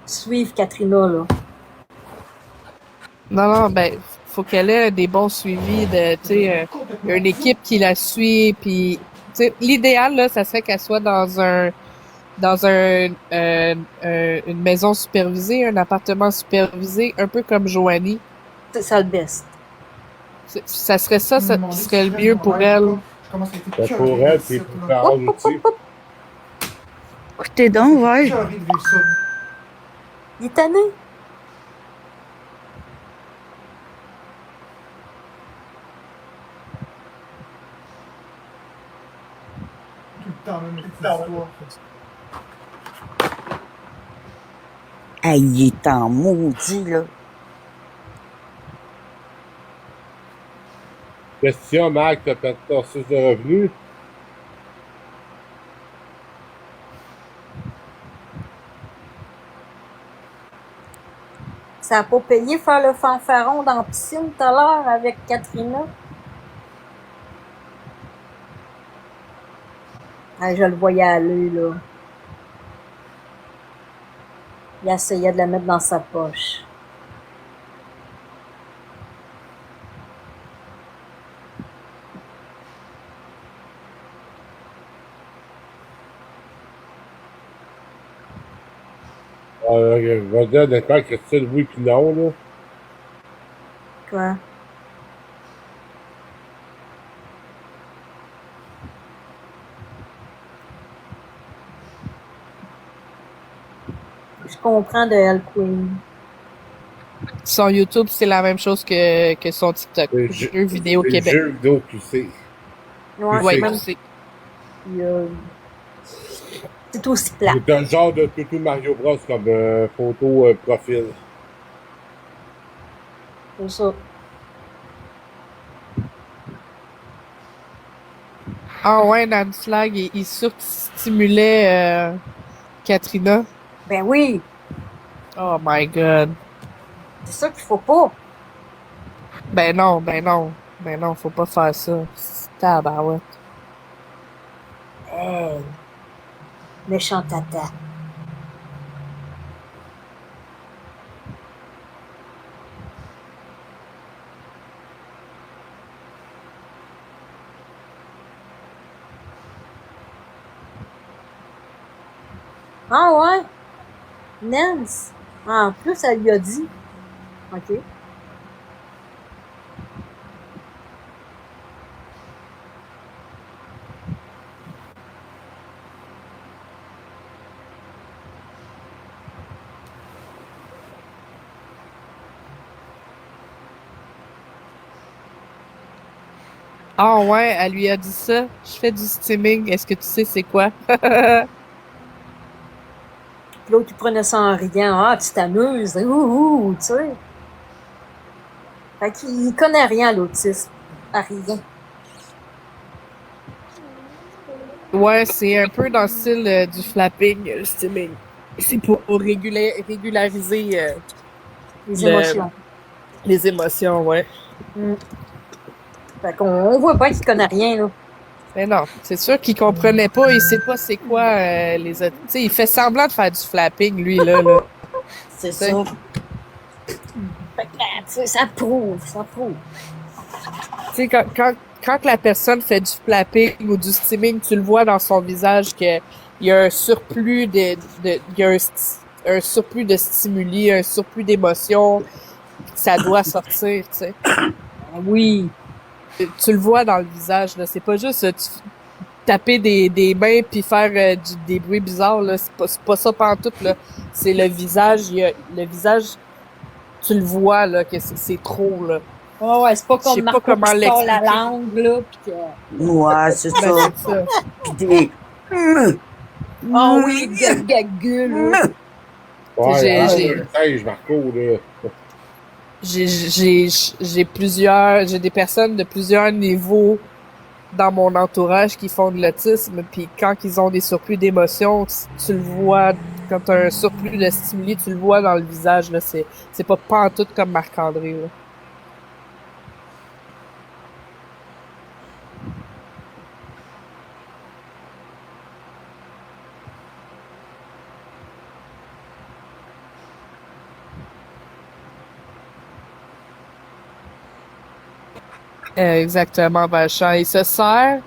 suive Katrina, là. Non, ben, faut qu'elle ait des bons suivis de, tu sais, une équipe qui la suit, puis, tu sais, l'idéal, là, ça serait qu'elle soit dans une maison supervisée, un appartement supervisé, un peu comme Joanie. C'est ça le best. Ça serait ça qui serait le mieux pour elle. Ben, pour elle, puis pour Carole aussi. Écoutez donc, ouais. Il est tanné. Hey, il est en maudit, là. Question, Marc, t'as perdu ton source de revenus? Ça n'a pas payé faire le fanfaron dans la piscine tout à l'heure avec Katrina. Ah, je le voyais aller, là. Il essayait de la mettre dans sa poche. Je vais dire honnêtement que c'est oui puis non, là. Quoi? Je comprends de Elle Queen. Son YouTube, c'est la même chose que son TikTok. Jeux vidéo Québec. Jeux vidéo, tu sais. Ouais, même c'est... C'est aussi plat. C'est un genre de Tutu Mario Bros comme photo profil. C'est ça. Ah ouais, Nancy Flag, il surstimulait Katrina. Ben oui, Oh my god. c'est ça qu'il faut pas. Ben non, faut pas faire ça. Tabarouette. Hey, méchant tata. Ah ouais? Nance? En plus, elle lui a dit. OK. Ah ouais, elle lui a dit ça. Je fais du steaming. Est-ce que tu sais c'est quoi? Puis l'autre, il prenait ça en riant. Ah, tu t'amuses. Ouh, tu sais. Fait qu'il connaît rien, l'autisme. À rien. Ouais, c'est un peu dans le style du flapping, le steaming. C'est pour régulariser Les le- émotions. les émotions, ouais. Mm. Fait qu'on voit pas qu'il connaît rien, là. Mais non, c'est sûr qu'il comprenait pas, il sait pas c'est quoi les autres. Tu sais, il fait semblant de faire du flapping, lui, là. C'est T'sais. ça. Fait que, tu sais, ça prouve. Tu sais, quand la personne fait du flapping ou du steaming, tu le vois dans son visage qu'il y a un surplus il y a un surplus de stimuli, un surplus d'émotions, ça doit sortir, tu sais. Oui. Tu le vois dans le visage, là. C'est pas juste taper des mains puis faire des bruits bizarres, là. C'est pas ça pantoute, là. C'est le visage, le visage, tu le vois, là, que c'est trop, là. Ouais, c'est pas Je sais comme pas Marco comment qui sort la l'expliquer. langue, là, pis que... Ouais, c'est Ben, ça. c'est ça. Puis des... Ah oui, gueule, là. Ouais, J'ai- ah, j'ai- le singe, Marco, là. J'ai des personnes de plusieurs niveaux dans mon entourage qui font de l'autisme, puis quand ils ont des surplus d'émotions, tu le vois, quand tu as un surplus de stimuli, tu le vois dans le visage, là, c'est pas pantoute comme Marc-André, là. Exactement, Valchamp. Il se sert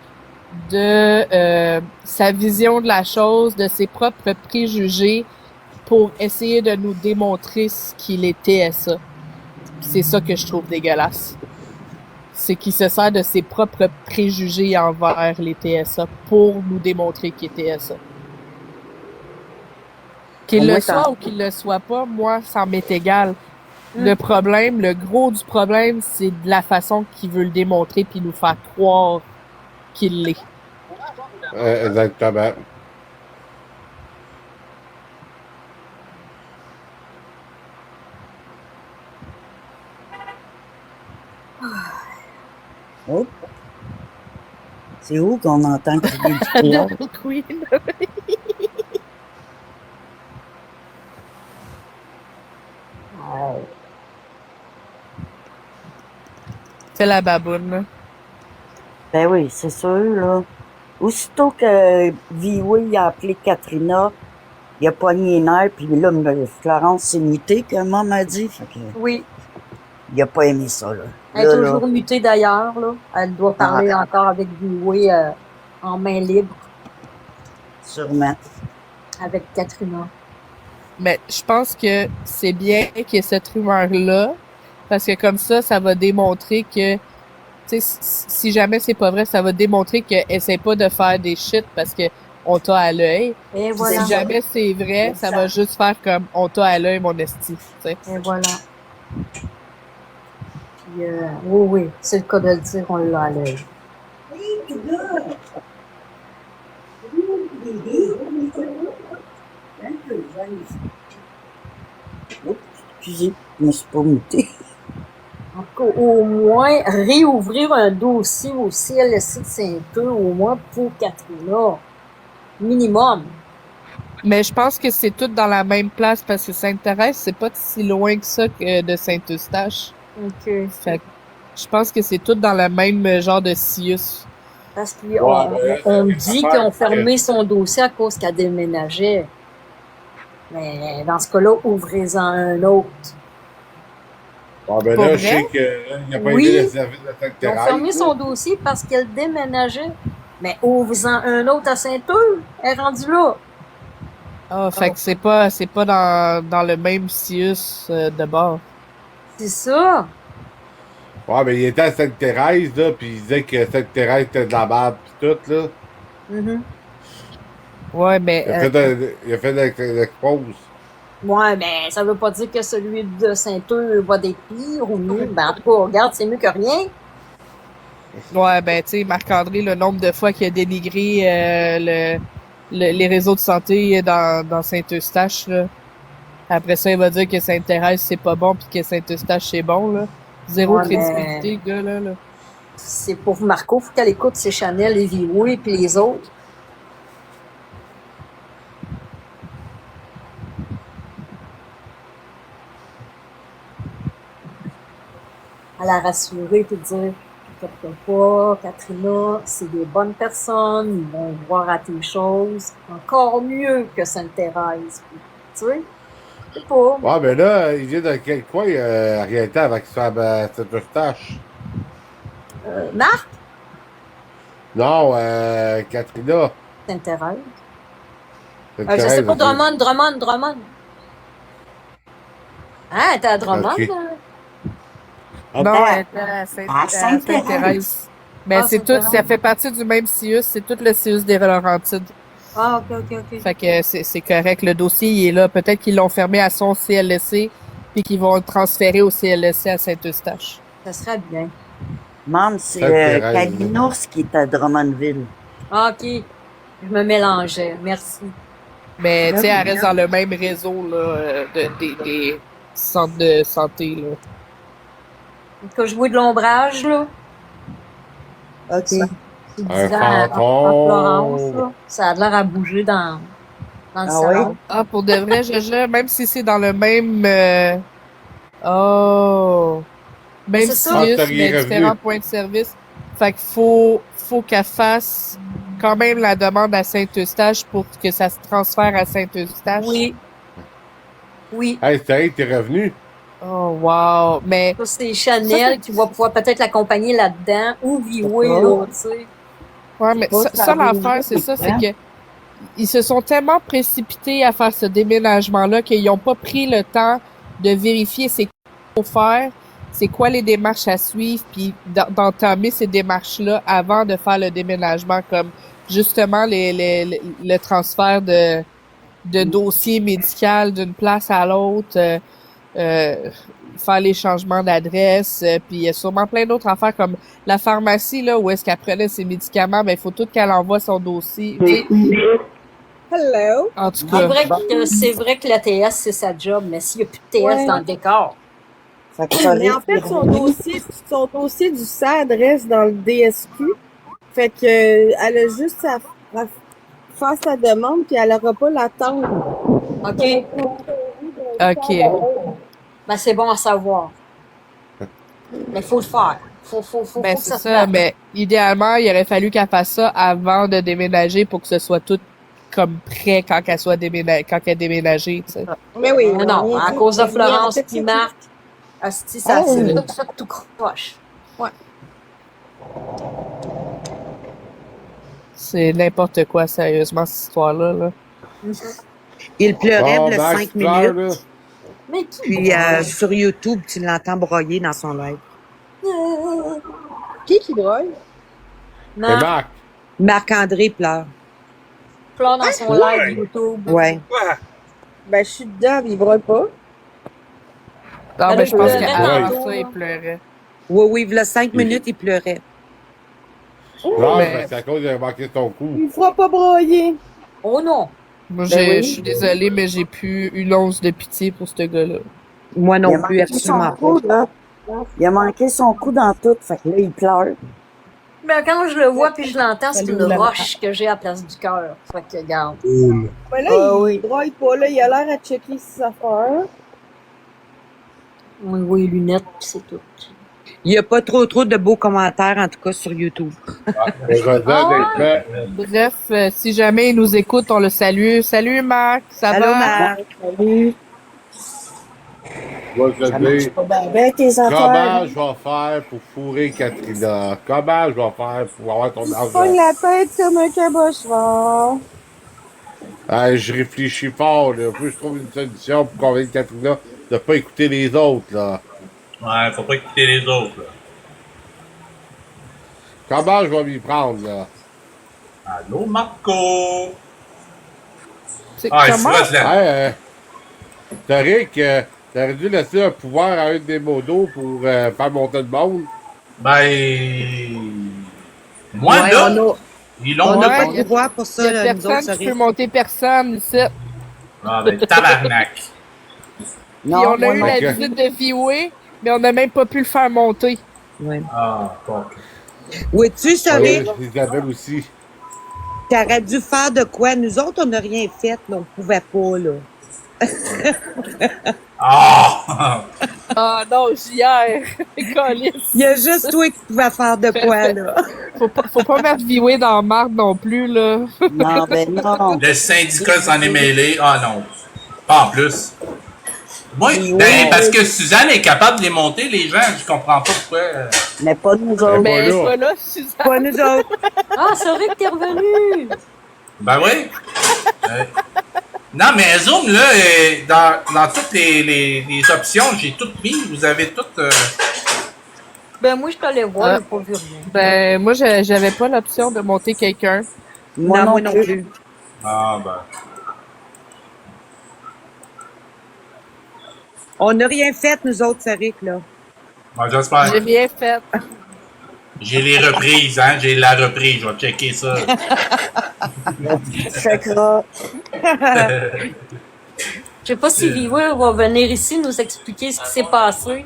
de sa vision de la chose, de ses propres préjugés pour essayer de nous démontrer ce qu'il était à ça. C'est ça que je trouve dégueulasse. C'est qu'il se sert de ses propres préjugés envers les TSA pour nous démontrer qu'il est TSA. Qu'il Moi, le ça- soit ou qu'il le soit pas, moi, ça m'est égal. Le problème, le gros du problème, c'est de la façon qu'il veut le démontrer puis nous faire croire qu'il l'est. Exactement. Oh. C'est où qu'on entend crier du cloud? Dairy Queen. Ouais. C'est la baboune, là. Ben oui, c'est sûr, là. Aussitôt que Vioué a appelé Katrina, il a pogné les nerfs, puis là, Florence s'est mutée, comme maman m'a dit. Fait que, Oui. il a pas aimé ça, là. Elle est Là, toujours mutée d'ailleurs, là. Elle doit parler encore avec Vioué en main libre sûrement. avec Katrina. Mais je pense que c'est bien qu'il y ait cette rumeur-là, parce que comme ça va démontrer que, tu sais, si jamais c'est pas vrai, ça va démontrer qu'elle essaie pas de faire des shit parce que on t'a à l'œil. Et Puis voilà. si jamais c'est vrai, ça va juste faire comme on t'a à l'œil, mon esti, tu sais. Et voilà. Puis, oui, c'est le cas de le dire, on l'a à l'œil. Oups, excusez, je me suis pas mutée. En tout cas, au moins, réouvrir un dossier au CLSC de Saint-Peu, au moins pour Katrina. Minimum. Mais je pense que c'est tout dans la même place parce que Sainte-Thérèse, c'est pas si loin que ça que de Saint-Eustache. OK. Fait que je pense que c'est tout dans le même genre de Sius. Parce qu'on dit qu'ils ont fermé son dossier à cause qu'elle déménageait. Mais dans ce cas-là, ouvrez-en un autre. Bon, ben Pour là, vrai? je sais qu'il n'a pas Oui. aidé le service de Ils ont Sainte-Thérèse. fermé son dossier parce qu'elle déménageait. Mais ouvrez-en un autre à Saint-Eustache. Elle est rendue là. Ah, fait que c'est pas dans le même Sius de bord. C'est ça. Ouais, mais il était à Sainte-Thérèse, là, puis il disait que Sainte-Thérèse était de la merde, pis tout, là. Mhm. Ouais, mais Il a fait l'expose. Ouais, mais ça veut pas dire que celui de Saint-Eux va d'être pire ou mieux. Ben, en tout cas, regarde, c'est mieux que rien. ouais, ben tu sais, Marc-André, le nombre de fois qu'il a dénigré les réseaux de santé dans Saint-Eustache, là. Après ça, il va dire que Sainte-Thérèse, c'est pas bon, puis que Saint-Eustache, c'est bon, là. Zéro Ouais, crédibilité, le gars, là. C'est pour Marco, faut qu'elle écoute ses Chanel, les Virouet, puis les autres. À la rassurer, puis dire, inquiète pas, Katrina, c'est des bonnes personnes, ils vont voir à tes choses, encore mieux que Sainte-Thérèse. Puis, tu sais, c'est pas. Ouais, mais là, il vient de quel coin, Arietta, avec cette moustache? Marc, Non, Katrina. Sainte-Thérèse. Je Sainte-Thérèse, sais pas, ok. Drummond. Hein, t'es à Drummond? Ok. Non, à- elle était à à Sainte-Thérèse. Sainte-Thérèse. Mais Ah, c'est tout, Sainte-Thérèse. ça fait partie du même CIUS, c'est tout le CIUS des Laurentides. Ah, ok. Fait que c'est correct, le dossier, il est là. Peut-être qu'ils l'ont fermé à son CLSC, puis qu'ils vont le transférer au CLSC à Saint-Eustache. Ça serait bien. Maman, c'est Sainte-Thérèse. Kalinours qui est à Drummondville. Ah, ok. Je me mélangeais. Merci. Mais, tu sais, elle reste dans le même réseau, là, des centres de santé, là. Quand je jouais de l'ombrage, là, OK. tu Un disais à fantôme. Florence, là, ça a l'air à bouger dans le Ah salon. oui? Ah, pour de vrai, même si c'est dans le même, oh, même c'est ça. CIUS, Ah, ça y est mais revenu. différents points de service. Fait qu'il faut qu'elle fasse quand même la demande à Saint-Eustache pour que ça se transfère à Saint-Eustache. Oui. Hey, sérieux, t'es revenu? Oh, wow. Mais, Ça, c'est Chanel qui va pouvoir peut-être l'accompagner là-dedans ou Vioué, là, tu sais. ouais, mais ça l'affaire, c'est ça, c'est que ils se sont tellement précipités à faire ce déménagement-là qu'ils n'ont pas pris le temps de vérifier c'est quoi qu'il faut faire, c'est quoi les démarches à suivre, puis d'entamer ces démarches-là avant de faire le déménagement, comme justement le transfert de dossiers médicaux d'une place à l'autre, faire les changements d'adresse, puis il y a sûrement plein d'autres affaires comme la pharmacie, là, où est-ce qu'elle prenait ses médicaments, ben il faut tout qu'elle envoie son dossier. Tu sais, Hello. en tout C'est cas, vrai que la TS, c'est sa job, mais s'il n'y a plus de TS Ouais. dans le décor, Fait que ça Mais en risque fait, de son revenir. dossier du SAD reste dans le DSQ. Fait que elle a juste à faire sa demande, puis elle n'aura pas l'attendre. OK? OK. Ben, c'est bon à savoir. Mais il faut le faire. Faut Ben, que c'est ça se ça, fasse. mais idéalement, il aurait fallu qu'elle fasse ça avant de déménager pour que ce soit tout comme prêt quand elle soit quand elle est déménagée, tu sais. Mais oui. Non, à cause de Florence et Marc, asti, ça Oh. c'est tout fait tout croche. C'est n'importe quoi, sérieusement, cette histoire-là, là. Il pleurait Bon, de Max 5 pleure, minutes. là. Mais qui Puis sur YouTube, tu l'entends broyer dans son live. Qui broye? C'est Marc Marc. Marc-André pleure. pleure dans son live YouTube. Ouais. Ben, je suis dedans, il broye pas. Non, Ben, mais je pense il pleurait qu'avant tantôt, ça, il là. pleurait. Oui, il y a 5 minutes, il pleurait. Non, Mais- mais c'est à cause qu'il a manqué son coup. Il fera pas broyer. Oh non! Moi, Ben oui. je suis désolée, mais j'ai plus une once de pitié pour ce gars-là. Moi Il non a plus, manqué son absolument coup, pas. là. Il a manqué son coup dans tout. Fait que là, il pleure. Ben, quand je le vois puis je l'entends, c'est Salut, une la- roche que j'ai à la place du cœur. Fait que, regarde. Mais là, Ah il oui. broye pas. Là, il a l'air à checker ses affaires. On voit les lunettes pis c'est tout. Il n'y a pas trop de beaux commentaires, en tout cas, sur YouTube. Mais je vais dire d'être prêt. Bref, si jamais il nous écoute, on le salue. Salut, Marc, ça Allô, va? Marc? Salut. Je vais te Ça marche dire pas bien, bien tes comment affaires. je vais faire pour fourrer Katrina. Comment je vais faire pour avoir ton Il se argent. pogne la tête comme un cabochon. Je réfléchis fort, là. Faut que je trouve une solution pour convaincre Katrina de pas écouter les autres, là. Ouais, faut pas écouter les autres, là. Comment je vais m'y prendre, là? Allô, Marco? C'est Ah, il comment? frotte là. Hey, Tariq, t'aurais dû laisser un pouvoir à un des modos pour faire monter le monde. Ben. Moi, Ouais, là, on ils l'ont n'a pas. pas de pouvoir pour Il ça, y a là, nous autres, personne qui peut sorry. monter personne ici. Ah, ben, tabarnak. Puis Non, on a moi eu non la plus. visite de Vioué, mais on n'a même pas pu le faire monter. Ouais. Ah, fuck. Oui-tu, sorry? Isabelle aussi. T'aurais dû faire de quoi? Nous autres, on n'a rien fait, là. On pouvait pas, là. Ah! Ah non, JR. Câlisse. Il y a juste toi qui pouvais faire de quoi, là. Faut pas mettre Vioué dans la marde non plus, là. Non, ben non. Le syndicat s'en est mêlé. Ah non. Pas en plus. Moi, Ouais. ben, parce que Suzanne est capable de les monter, les gens, je comprends pas pourquoi. Mais pas nous autres. Mais là. c'est pas là, Suzanne. Pas nous autres. Ah, c'est vrai que t'es revenu! Ben oui. Non, mais Zoom, là, dans toutes les options, j'ai toutes mis. Vous avez toutes. Ben, moi, je t'allais voir, Ah. j'ai pas vu rien. Ben, moi, j'avais pas l'option de monter quelqu'un. Moi Non, non moi non plus. plus. Ah, ben. On n'a rien fait, nous autres, Tariq, là. Bon, j'espère. J'ai bien fait. J'ai les reprises, hein. J'ai la reprise. Je vais checker ça. Chakra. Je sais pas si Vioué va venir ici nous expliquer ce qui s'est passé.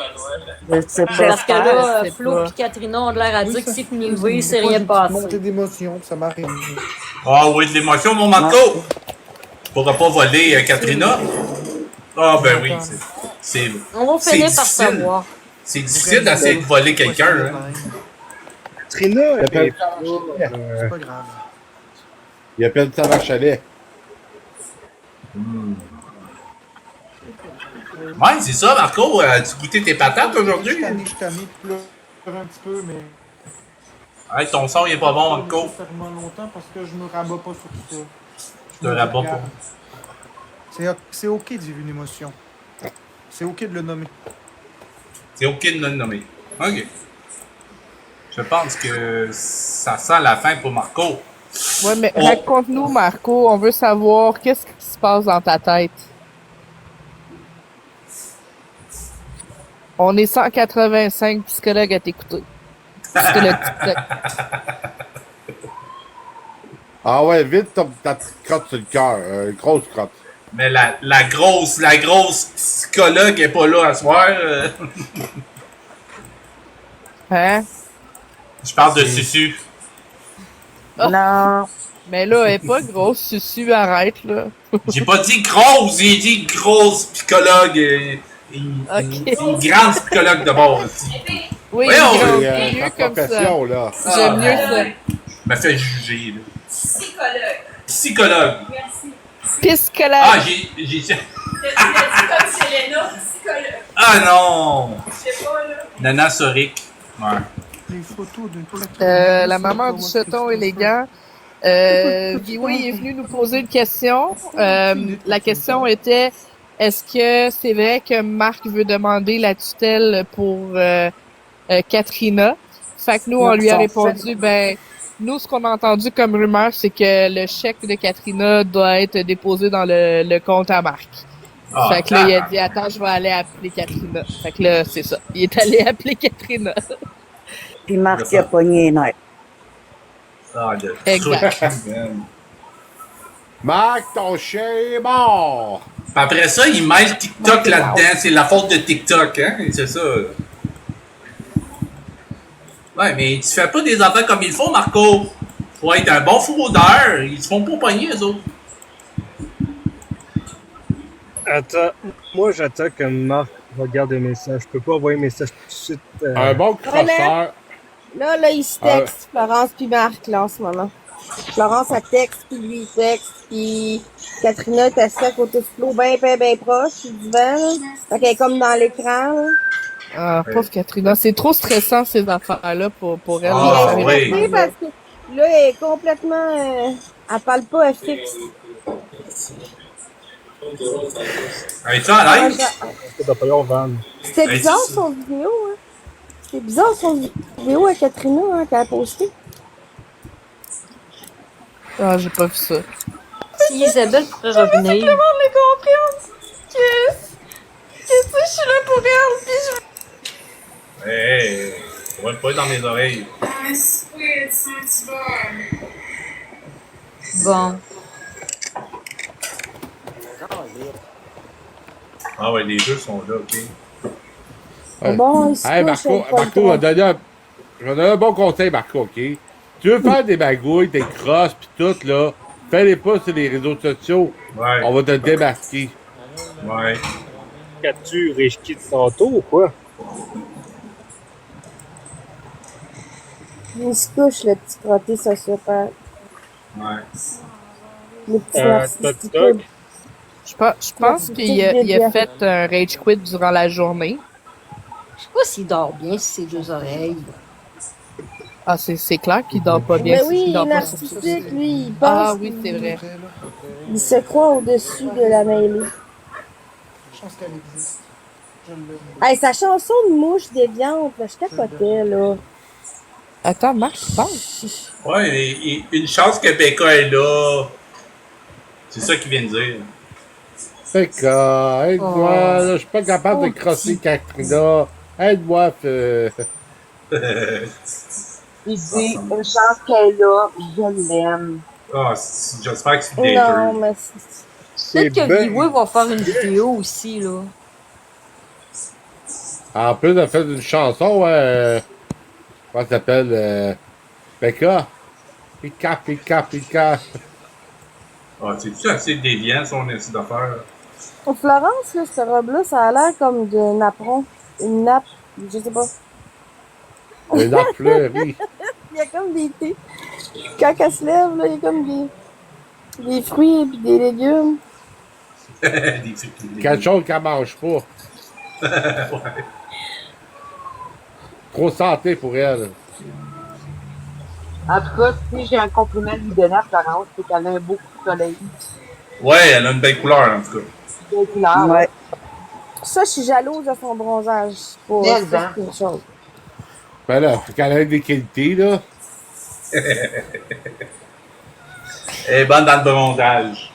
Je sais pas. Parce que là, je sais Flo pas. et Katrina ont l'air à dire que c'est fini, c'est c'est rien une passé. montée d'émotion, ça m'arrive. Ah oui, de l'émotion, mon Marco. Tu pourras pas voler Katrina? Ah, ben oui. C'est On va c'est finir par difficile. savoir. C'est difficile d'essayer de voler quelqu'un. Hein. Trina, Il appelle, c'est pas grave. il appelle ça la chalet. Ouais, c'est ça, Marco. Tu goûtais tes patates aujourd'hui? Je suis tanné de pleurer un petit peu, mais... Hey, ton son, il est pas bon, pas Marco. nécessairement longtemps parce que je me rabats pas sur ça. Je te rabats pas. C'est OK de vivre une émotion. C'est OK de le nommer. C'est OK de le nommer. OK. Je pense que ça sent la fin pour Marco. Ouais, mais Oh. raconte-nous, Marco, on veut savoir qu'est-ce qui se passe dans ta tête. On est 185 psychologues à t'écouter. Psychologue TikTok. Ah ouais, vite, ta petite crotte sur le cœur. Grosse crotte. Mais la grosse psychologue est pas là à soir. Hein? Je parle de Susu. Non. Mais là, elle est pas grosse, Susu, arrête, là. J'ai pas dit grosse, j'ai dit grosse psychologue. Une grande psychologue d'abord aussi. Oui, Ouais, on- mieux Ta comme ça. profession, là. J'aime mieux ça. M'a fait juger, là. Psychologue. Psychologue. Merci. Psychologue. Ah, j'ai. Tu l'as dit comme Selena, psychologue. Ah non! Je sais pas, là. Nana Soric. Ouais. Les photos d'une plaque. La maman du cheton élégant. Vioué est venu nous poser une question. La question était, est-ce que c'est vrai que Marc veut demander la tutelle pour Katrina? Fait que nous, on lui a répondu, ben, nous, ce qu'on a entendu comme rumeur, c'est que le chèque de Katrina doit être déposé dans le compte à Marc. Ah, Fait que là, il a dit, attends, je vais aller appeler Katrina. Fait que là, c'est ça. Il est allé appeler Katrina. Puis Marc il a pogné les nerfs. Ah, le Exact. truc, man. Marc, ton chien est mort! Puis après ça, il mêle TikTok là-dedans. C'est la faute de TikTok, hein? C'est ça. Ouais, mais tu fais pas des affaires comme il faut, Marco. Faut être un bon fraudeur. Ils se font pas pogner, eux autres. Attends, moi j'attends que Marc regarde le message. Je peux pas envoyer un message tout de suite. Un bon crosseur. Là, il se texte, Florence puis Marc, là, en ce moment. Florence, elle texte, puis lui, il texte, puis Katrina est assise à côté de Flo, ben proche du divan, là. Fait qu'elle est comme dans l'écran, là. Ah, pauvre Katrina. C'est trop stressant, ces affaires-là, pour elle. Ah, Elle est oui. stressée parce que là, elle est complètement... elle parle pas, elle fixe. Es-tu en Ah, live? C'est de payer au van. C'était bizarre son vidéo, hein. C'était bizarre son vidéo à Katrina, hein, qu'elle a posté. Ah, j'ai pas vu ça. Si Isabelle pourrait revenir. Le monde les comprend. Que je suis là pour elle. Puis Hey, on va pas dans mes oreilles. Bon. Ah ouais, les deux sont là, ok. Ouais. Bon, il se Hey, couche Marco, avec Paul Marco, je vais donner un bon conseil, Marco, OK? Tu veux faire des magouilles, des crosses pis tout, là, fais-les pas sur les réseaux sociaux. Ouais. On va te démasquer. Ouais. Qu'as-tu Richki de tantôt ou quoi? Il se couche, le petit crotté sociopathe. Ouais. Le petit Toc, narcissique. toc. Je pense qu'il a fait un rage quit durant la journée. Je sais pas s'il dort bien sur ses deux oreilles. Ah, c'est clair qu'il dort pas bien. Mais s'il oui, il est dort pas. narcissique, lui, il pense. Ah oui, c'est vrai. Il se croit au-dessus de la mêlée. Je pense qu'elle existe. Je le... Hey, sa chanson de mouche déviante, là, je capotais, là. Attends, Marc, parle. Ouais, une chance que Becca est là. C'est ça qu'il vient de dire. Becca, aide-moi, là, je suis pas capable de crosser Katrina. Aide-moi, Il dit une chance qu'elle est là, je l'aime. Ah, j'espère que c'est des Non, mais C'est Peut-être que ben- Viwe va faire une vidéo aussi, là. En plus, elle fait une chanson, comment ça s'appelle? Becca. Pika, pika, pika. Ah, c'est-tu assez déviant, son essai d'affaires? Florence, là, cette robe-là, ça a l'air comme de napperon. Une nappe, je sais pas. Une nappe fleurie. Il y a comme des thés. Quand elle se lève, là, il y a comme des fruits et des légumes. Quelque chose qu'elle mange pas. Ouais. Trop santé pour elle. En tout cas, si j'ai un compliment à lui donner à Florence, c'est qu'elle a un beau coup de soleil. Ouais, elle a une belle couleur, en tout cas. Belle couleur. Ouais. Ça, je suis jalouse de son bronzage. Pour Mais ça, c'est une chose. Ben là, faut qu'elle ait des qualités, là. Elle est bonne dans le bronzage.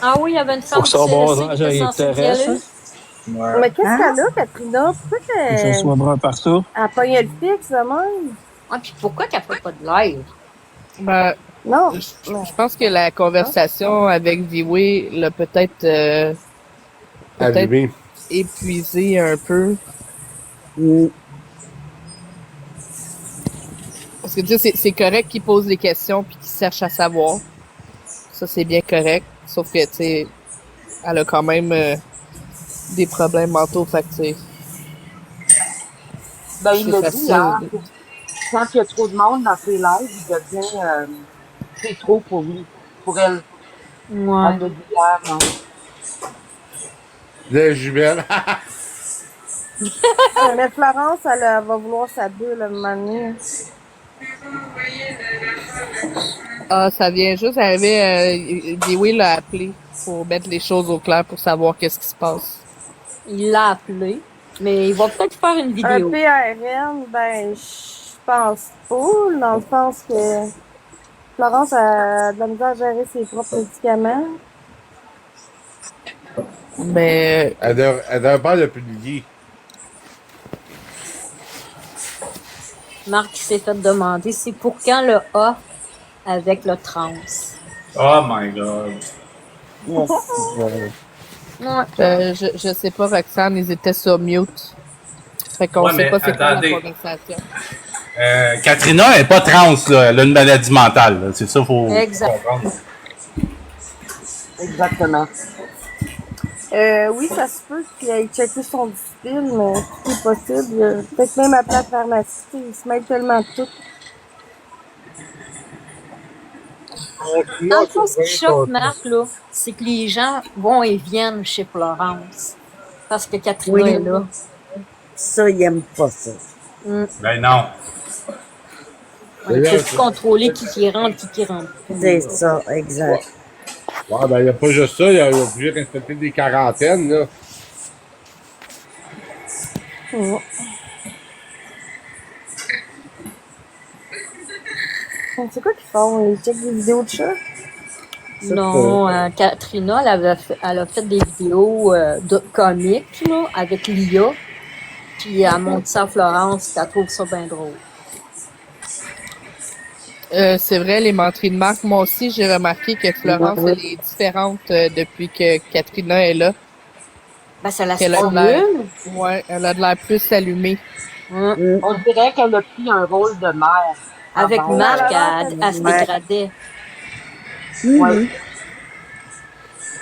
Ah oui, il y avait une femme que son qui s'est bronzage laissée, qui était ait censée y intérêt, aller. Ouais. Mais qu'est-ce qu'elle a, Katrina? Pourquoi Que ça soit brun partout. elle pogne le fixe, de même? Ah, puis pourquoi qu'elle fait pas de live? Ben, Non. je pense que la conversation avec Viwe l'a peut-être Allumé. épuisé un peu. Parce que tu sais, c'est correct qu'il pose des questions puis qu'il cherche à savoir. Ça, c'est bien correct. Sauf que, tu sais, elle a quand même des problèmes mentaux, fait que, tu sais. Ben, il c'est l'a dit, facile hein. de- Quand il y a trop de monde dans ses lives, il devient... c'est trop pour lui. Pour elle. Ouais. Elle le dit hier, non? Des jumelles. Mais Florence, elle va vouloir sa bulle à un moment donné. Ah, ça vient juste d'arriver. Viwe l'a appelé pour mettre les choses au clair pour savoir qu'est-ce qui se passe. Il l'a appelé, mais il va peut-être faire une Un vidéo. PRN, ben, je pense pas, dans le sens que Florence a de la misère à gérer ses propres médicaments. Mais Elle devrait pas le publier. Marc s'est fait demander c'est pour quand le A avec le trans. Oh my god. Ouais. je sais pas, Roxane, ils étaient sur mute. Fait qu'on Ouais, sait mais pas c'est quoi la attendez. conversation. Katrina, elle n'est pas trans, là. Elle a une maladie mentale, là. C'est ça, faut Exact. comprendre. Exactement. Oui, ça se peut qu'il aille checker son style, mais c'est possible. Peut-être même appeler la pharmacie, il se mêle tellement de tout. Dans le fond, ce qui choque Marc, là, c'est que les gens vont et viennent chez Florence. Parce que Katrina Oui. est là. Ça, il aime pas ça. Ben non. On peut plus contrôler qui rentre, qui rentre. C'est ça, exact. Ouais, ben, il n'y a pas juste ça, il y a obligé de respecter des quarantaines, là. Oh. C'est quoi qu'ils font? Ils checkent des vidéos de chat? Non, Katrina, elle a fait des vidéos comiques là, avec l'IA. Puis elle montre ça à Florence, puis elle trouve ça bien drôle. C'est vrai, les menteries de Marc. Moi aussi, j'ai remarqué que Florence, elle est différente depuis que Katrina est là. Ben, ça la Elle a de l'air- Ouais, elle a de l'air plus allumée. On dirait qu'elle a pris un rôle de mère. Avec avant. Marc, elle se dégradait. Ouais.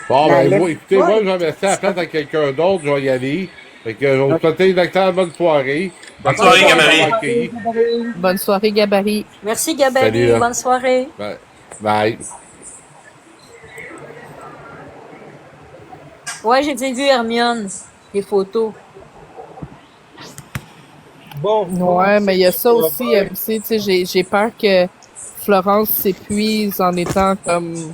Bon, Ben, ben, moi, écoutez, moi, ouais. je vais laisser la place à quelqu'un d'autre, je vais y aller. Fait que, je vais vous souhaiter une excellente bonne soirée. Bonne soirée, Gabarit. Accueilli. Bonne soirée, Gabarit. Merci, Gabarit. Salut, là. Bonne soirée. Bye. Bye. Ouais, j'ai déjà vu Hermione, les photos. Bon. Ouais, mais il y a ça aussi, MC, tu sais, j'ai peur que Florence s'épuise en étant comme...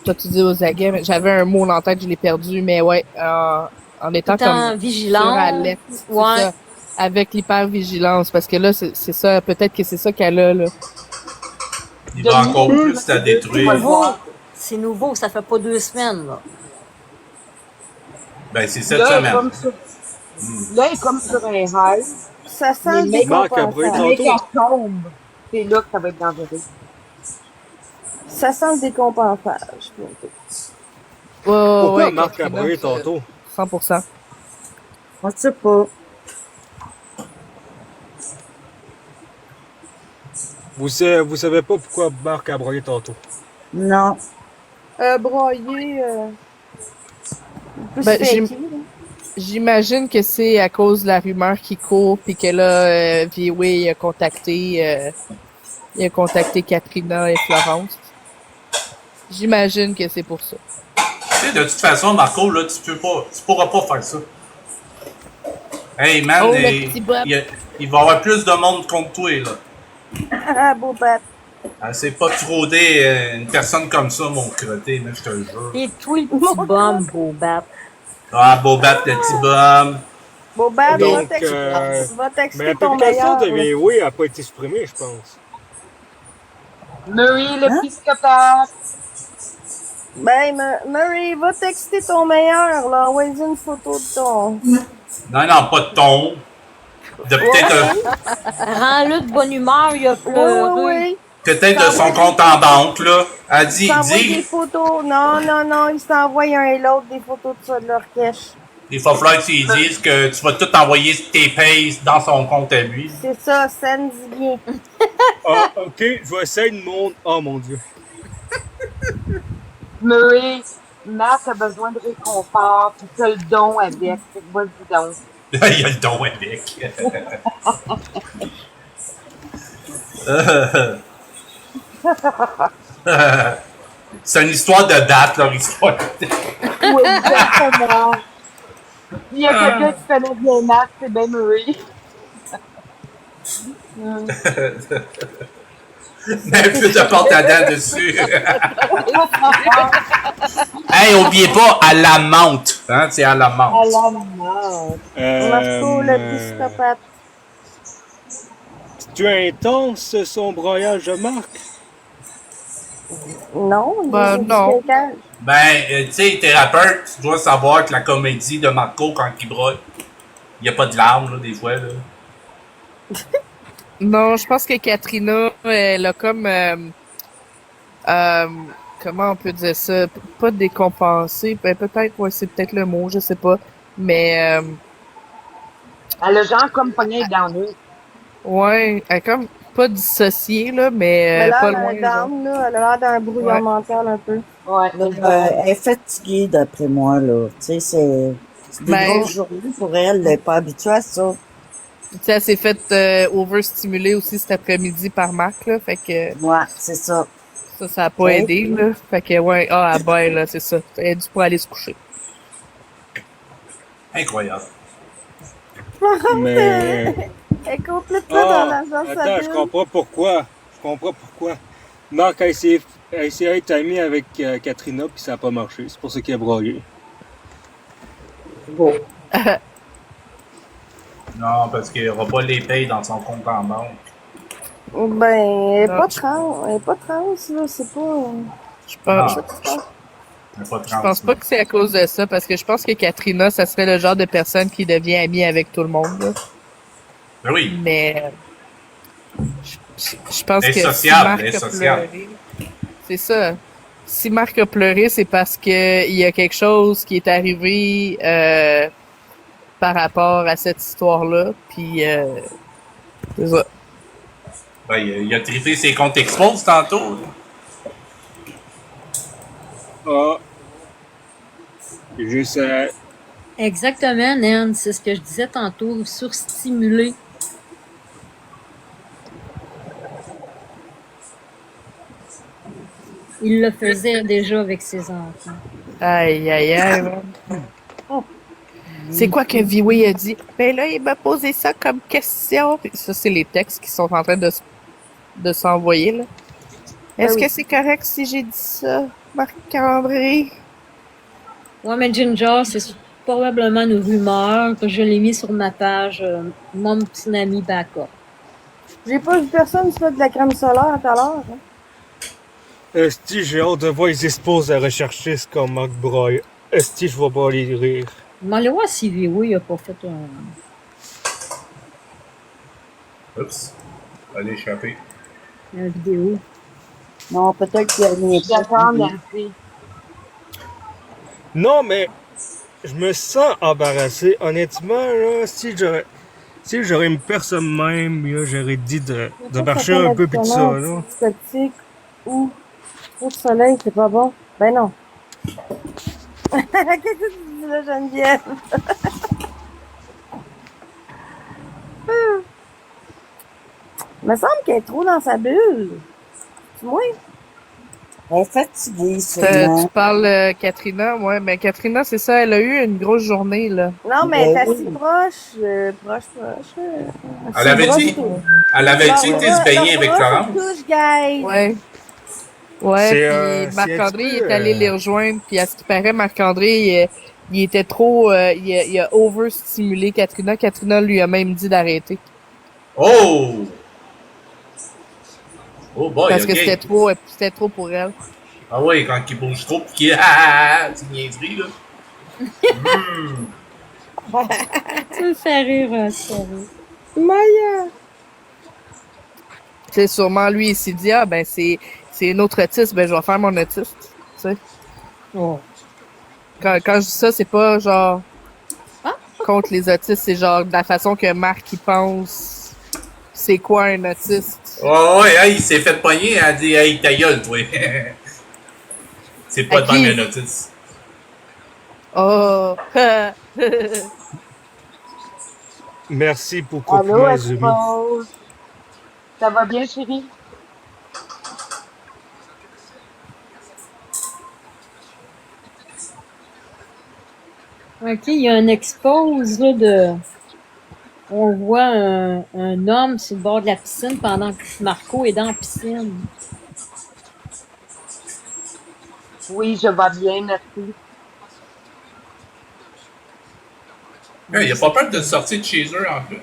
Toi, tu dis aux aguets, mais j'avais un mot en tête, je l'ai perdu, mais ouais, en étant comme vigilant. sur alerte, c'est Ouais. ça, avec l'hypervigilance, parce que là, c'est ça, peut-être que c'est ça qu'elle a, là. Il va encore plus la détruire. C'est nouveau, ça fait pas 2 semaines, là. Ben, c'est 7 Là, elle est semaines. comme sur- Là, elle est comme sur un rêve. Ça sent le Mais Marc a brûlé décompensable. dès qu'elle tombe, c'est là que ça va être dangereux. Ça sent le décompensage. Pourquoi Ouais, Marc a Katrina, brûlé tantôt? 100%. On sait pas. Vous savez pas pourquoi Marc a broyé tantôt? Non. Broyer. Plus Ben, fake, j'imagine que c'est à cause de la rumeur qui court, puis que là, VW a contacté Katrina et Florence. J'imagine que c'est pour ça. Tu sais, de toute façon, Marco, là, tu pourras pas faire ça. Hey, man, Oh, le petit Bob. il va y avoir plus de monde contre toi, là. Ah, beau bat. Ah, c'est pas trauder une personne comme ça, mon crotté, là, je te le jure. Et toi, le petit bum, beau bat. Ah, beau bat, le petit bum. Beau bat, Donc, va mais texter la ton publication meilleur. de VW n'a pas été supprimée, je pense. Murray, le psychopathe. Ben, Murray, va texter ton meilleur, là. Envoie-lui une photo de ton. Non, pas de ton. De peut-être Rends-le de bonne humeur, il a pleuré. Oui. peut-être de son compte en banque, là. Elle dit, Il s'envoie des dis, photos. Non, il s'envoie un et l'autre des photos de ça de leur cache. il va falloir que tu lui dises que tu vas tout envoyer tes pays dans son compte à lui. C'est ça, ça me dit bien. Ah, ok, je vais essayer de mon... Oh mon dieu. Murray, Marc a besoin de réconfort, puis t'as le don avec. Fait que vas-y donc. Il y a le don avec. C'est une histoire de date, leur histoire. Oui, exactement. Il y a quelqu'un qui connaît bien Marc, c'est bien Murray. Mais plus de porte à dents dessus. Hey, oubliez pas, à la menthe. Hein, c'est à la À menthe. la mort. Marco, le psychopathe. Tu es intense, son broyage de Marc? Non, Ben, il non. Ben, tu sais, thérapeute, tu dois savoir que la comédie de Marco, quand il broye, il n'y a pas de larmes, là, des fois, là. Non, je pense que Katrina, elle a comme... comment on peut dire ça? Pas décompensé, ben, peut-être, ouais, c'est peut-être le mot, je sais pas. Mais, Elle a genre comme pogné dans nous. ouais, elle est comme pas dissociée, là, mais Elle a pas l'air loin. d'un genre. down, là. Elle a l'air d'un brouillon Ouais. mental un peu. Ouais. Elle est fatiguée, d'après moi, là. Tu sais, c'est des Ben, grosses journées pour elle. Elle n'est pas habituée à ça. Tu sais, elle s'est fait overstimuler aussi cet après-midi par Marc, là, fait que Ouais, c'est ça. ça a pas Ouais. aidé, là. Fait que, ouais, ah, ben, là, c'est ça. Elle a dû pas aller se coucher. Incroyable. Mais... Elle est complètement dans l'agence attends, Sabine. je comprends pourquoi. Marc a essayé d'être ami avec Katrina, puis ça n'a pas marché. C'est pour ça qu'il a broyé. Bon. Non, parce qu'il n'y aura pas les payes dans son compte en banque. Ben, elle est pas trans. Elle est pas trans, là. C'est pas. Je pense, Je pense pas que c'est à cause de ça, parce que je pense que Katrina, ça serait le genre de personne qui devient amie avec tout le monde. Là. Ben oui. Mais je pense Elle est que sociable, si Marc elle est a sociable. pleuré, c'est ça. Si Marc a pleuré, c'est parce que il y a quelque chose qui est arrivé par rapport à cette histoire-là. Puis c'est ça. Ben, il a trippé ses comptes expose tantôt. Ah. Juste Exactement, Nan. C'est ce que je disais tantôt. Surstimulé. Il le faisait déjà avec ses enfants. Aïe, aïe, aïe. man. C'est quoi que Viwi a dit? Ben là, il m'a posé ça comme question. Puis ça, c'est les textes qui sont en train de s'envoyer, là. Est-ce que c'est correct si j'ai dit ça, Marc-André? Ouais, mais Ginger, c'est probablement une rumeur que je l'ai mis sur ma page Mon petit ami Backup. J'ai pas vu personne se faire de la crème solaire tout à l'heure. Hein. Esti, j'ai hâte de voir les espoirs à rechercher ce qu'on Marc broye. Esti, je vais pas les rire. On va aller voir si Viwi a pas fait un... Oups. Elle a échappé. une vidéo. Non, peut-être qu'il y a rien. Je suis d'accord, Nancy. Non, mais je me sens embarrassé. Honnêtement, là, si j'aurais une personne même, là, j'aurais dit de marcher un peu pis tout ça, là. Statique ou trop de soleil, c'est pas bon. Ben non. Qu'est-ce que tu dis là, Geneviève? Il me semble qu'elle est trop dans sa bulle. C'est moi? Elle est fatiguée, Tu sûrement. parles Katrina, ouais, mais Katrina, c'est ça, elle a eu une grosse journée, là. Non, mais elle est Ben assez proche. Elle avait-tu été se baigner avec Florence? Touche, guys. Ouais. Ouais, C'est, puis Marc-André, c'est un il petit est peu, allé les rejoindre, puis à ce qui paraît, Marc-André, il était trop... il a overstimulé Katrina. Katrina lui a même dit d'arrêter. Oh! Oh boy, Parce que ok. c'était trop pour elle. Ah oui, quand il bouge trop pis qu'il c'est une niaiserie, là. Tu me fais rire, Thierry. Maya! Tu sais, sûrement, lui, il s'est dit, ah, ben, c'est une autre autiste, ben, je vais faire mon autiste. Tu sais. Oh. Quand je dis ça, c'est pas genre contre les autistes, c'est genre de la façon que Marc, il pense, c'est quoi un autiste. Oh, ouais, hey, il s'est fait pogner, elle a dit, hey, ta gueule, toi. C'est pas À devant qui? un autiste. Oh! Merci pour Allô, compliment, Zumi. Expose. Ça va bien, chérie? OK, il y a un expose là, de... On voit un homme sur le bord de la piscine pendant que Marco est dans la piscine. Oui, je vais bien, merci. Il a pas peur de sortir de chez eux en plus.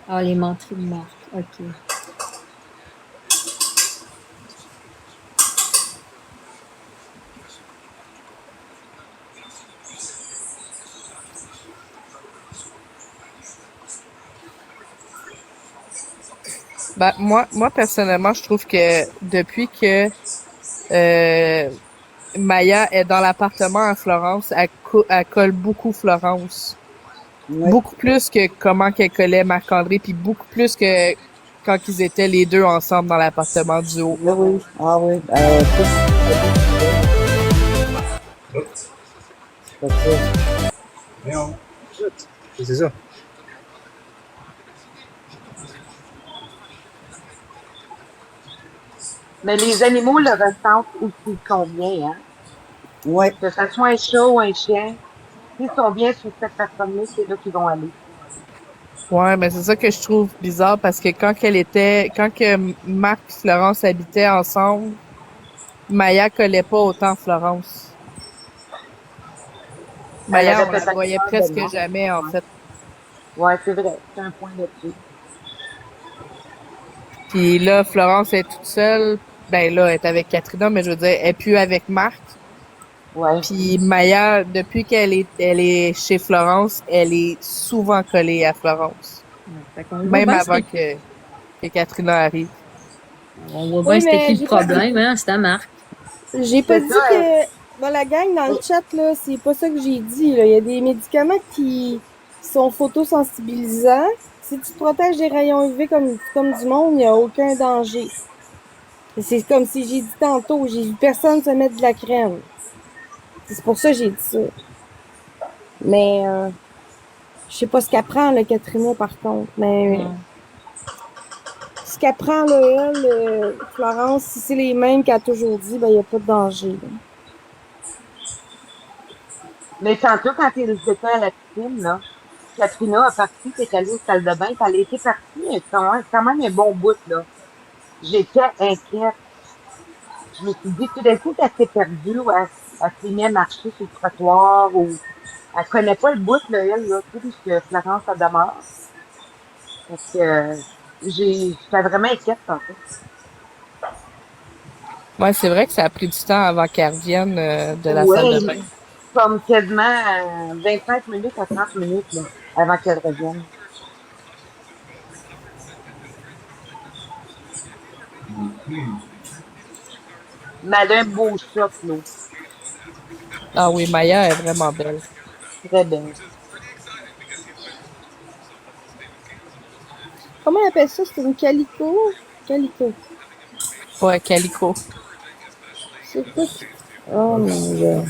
Ah, les menteries de Marc. OK. Ben, moi, personnellement, je trouve que depuis que Maya est dans l'appartement à Florence, elle colle beaucoup Florence. Ouais. Beaucoup plus que comment qu'elle collait Marc-André, puis beaucoup plus que quand ils étaient les deux ensemble dans l'appartement du haut. Oui, oui. Ah oui. C'est pas ça. Non. C'est ça. Mais les animaux le ressentent aussi combien, hein? Ouais. Que ce soit un chat ou un chien, s'ils sont bien sur cette personne-là, c'est là qu'ils vont aller. Ouais, mais c'est ça que je trouve bizarre parce que quand que Marc et Florence habitaient ensemble, Maya collait pas autant Florence. Maya, avait on la peut-être voyait peur de presque Marc. jamais, en fait. Ouais, c'est vrai. C'est un point là-dessus. Puis là, Florence est toute seule. Ben là, elle est avec Katrina, mais je veux dire, elle est plus avec Marc. Ouais. Puis Maya, depuis elle est chez Florence, elle est souvent collée à Florence. Fait qu'on voit Même bien avant que Katrina arrive. On voit Oui, bien c'était mais qui j'ai le pas problème, hein? C'était Marc. J'ai pas C'est dit ça, que dans la gang, dans le chat, là, c'est pas ça que j'ai dit. Là. Il y a des médicaments qui sont photosensibilisants. Si tu te protèges des rayons UV comme du monde, il n'y a aucun danger. Et c'est comme si j'ai dit tantôt, j'ai vu personne se mettre de la crème. C'est pour ça que j'ai dit ça. Mais je sais pas ce qu'elle prend, là, Katrina, par contre. Mais ce qu'elle prend, là, elle, Florence, si c'est les mêmes qu'elle a toujours dit, ben il n'y a pas de danger. Là. Mais tantôt, quand il était à la piscine, là, Katrina a parti, puis est allée aux salles de bain, puis elle était partie, mais quand même un bon bout, là. J'étais inquiète. Je me suis dit, tout d'un coup, qu'elle s'est perdue, ou elle s'est mise à marcher sur le trottoir, ou elle connaît pas le bout, là, elle, là, tu sais, puisque Florence, ça demeure. Fait que, j'étais vraiment inquiète, tantôt. Ouais, c'est vrai que ça a pris du temps avant qu'elle revienne de la Ouais, salle de bain. comme quasiment 25 minutes à 30 minutes, là, avant qu'elle revienne. Mais elle a un beau choc, là. Ah oui, Maya est vraiment belle. Très belle. Comment on appelle ça? C'est une calico? Calico. Ouais, Calico. C'est quoi? Oh mon Dieu.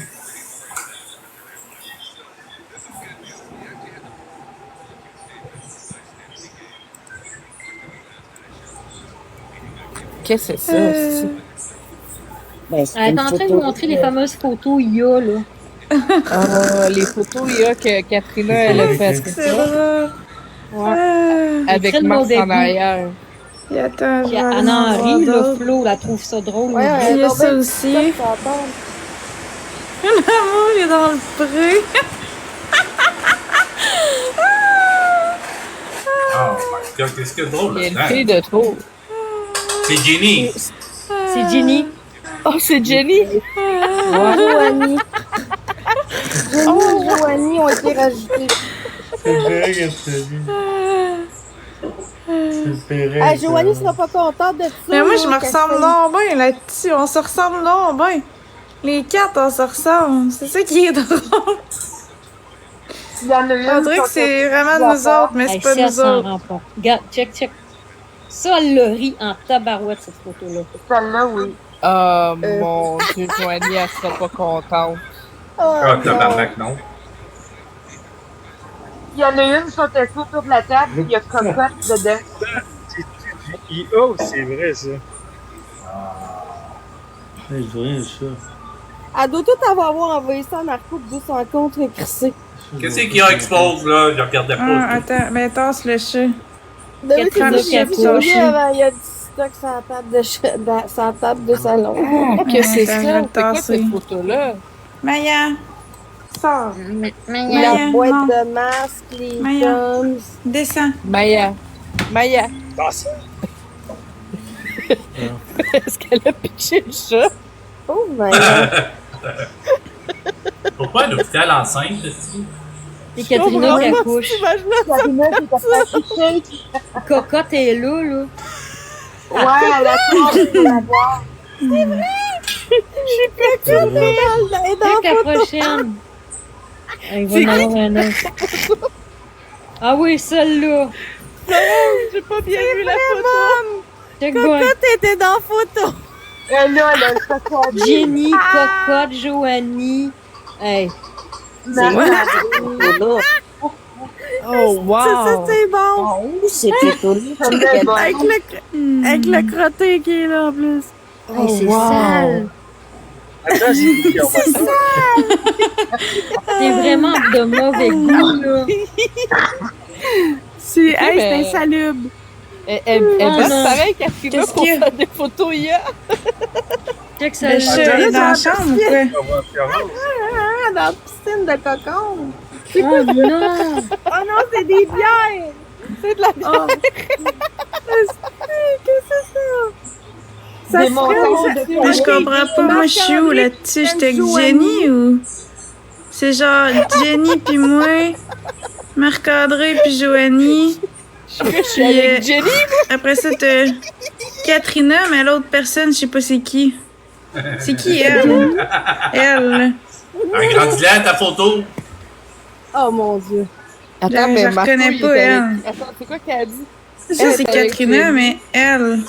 Qu'est-ce que c'est ça? Ben, c'est Elle une est en train de photo montrer les fameuses photos IA, là. Ah, les photos, il y a que Katrina, elle a fait. C'est drôle. Ouais. Avec Très Marc bon en début. arrière. Et attends, je Puis vais aller Anna en Henry, voir le d'autres. Flo, la trouve ça drôle. Ouais, là. Il y a donc, ça ben, aussi. ça attend. L'amour, il est dans le pré. Oh my god, qu'est-ce que drôle Il y a une là-dedans? fille de trop. C'est Jenny. C'est Ginny. Oh, c'est Jenny? Joanie. Jenny et Joanie ont été rajoutées. C'est vrai que c'est dit. C'est vrai. Ah, Joanie sera pas contente de ça. Mais moi, je me là, ressemble qu'elle non bien là-dessus. On se ressemble non bien. Les quatre, on se ressemble. C'est ça qui est drôle. Il y en a une. On dirait que c'est vraiment de nous autres, mais c'est Hey, pas si elle nous s'en autres. rend pas. Regarde, check. Ça, elle le rit en tabarouette, cette photo-là. Celle-là, oui. Oh mon Dieu, Joanie, elle sera pas contente. Ah, tabarnak, non. Il y en a une sur le autour de la table, puis il y a Cocotte dedans. C'est du IA, c'est vrai, ça. C'est vrai, ça. Elle doit tout avoir envoyé ça à Marco de 200 comptes crissés. Qu'est-ce qu'il y a expose là? Je regardais pas. Ah, attends, mais tasse le chat. Ben oui, c'est Prends ça, le j'ai chat vu pour Joanie chier. avant, il y a du stock sur la table sur la table de salon. Que c'est Attends, je vais ça? le C'est quoi tasser. cette photo-là? Maya, sors. La Maya, boîte non. de masques, les Maya. gums. Descends. Maya. Maya. Passe. Est-ce qu'elle a pitché le chat? Oh, Maya. Pourquoi un hôpital enceinte, ici? Et Katrina qui accouche. Katrina qui est affichée. Cocotte est là. Ouais, elle a peur de la voir. C'est vrai! J'ai perdu le C'est la prochaine. Il va en avoir un autre. Ah oui, celle-là. J'ai pas bien vu la photo. Check boy. Cocotte était dans la photo. Elle là, elle a le cocotte. Jenny, Cocotte, Joanie. Hey. C'est moi, là. Oh, wow! Ça, c'est bon. Oh, c'est étonnant. Avec le crotté qui est là en plus. Hey, c'est sale. Attends, c'est qui en C'est bas? C'est vraiment de mauvais goût, là. C'est mais- insalubre. Elle Oh bosse non. pareil, Katrina, Qu'est-ce pour qu'il y a? faire des photos hier. Check ça. Le chat est dans la chambre ou quoi? Ah, dans la piscine de cocon. Oh non. Oh non, c'est des bières. C'est de la Oh. Qu'est-ce que c'est ça? Des Ça montagnes serait... de Mais je comprends pas, moi je suis où là-dessus? J'étais avec Jenny ou? C'est genre Jenny puis moi, Marc-André puis Joanie. Je suis avec Jenny. Après ça, t'as Katrina, mais l'autre personne, je sais pas c'est qui. C'est qui elle? Elle. Agrandis-la ta photo. Oh mon Dieu. Attends, Je mais la Marco, reconnais il pas, est elle. avec... Attends, c'est quoi qu'elle a dit? Ça, Elle c'est est avec Katrina, Jenny. mais elle.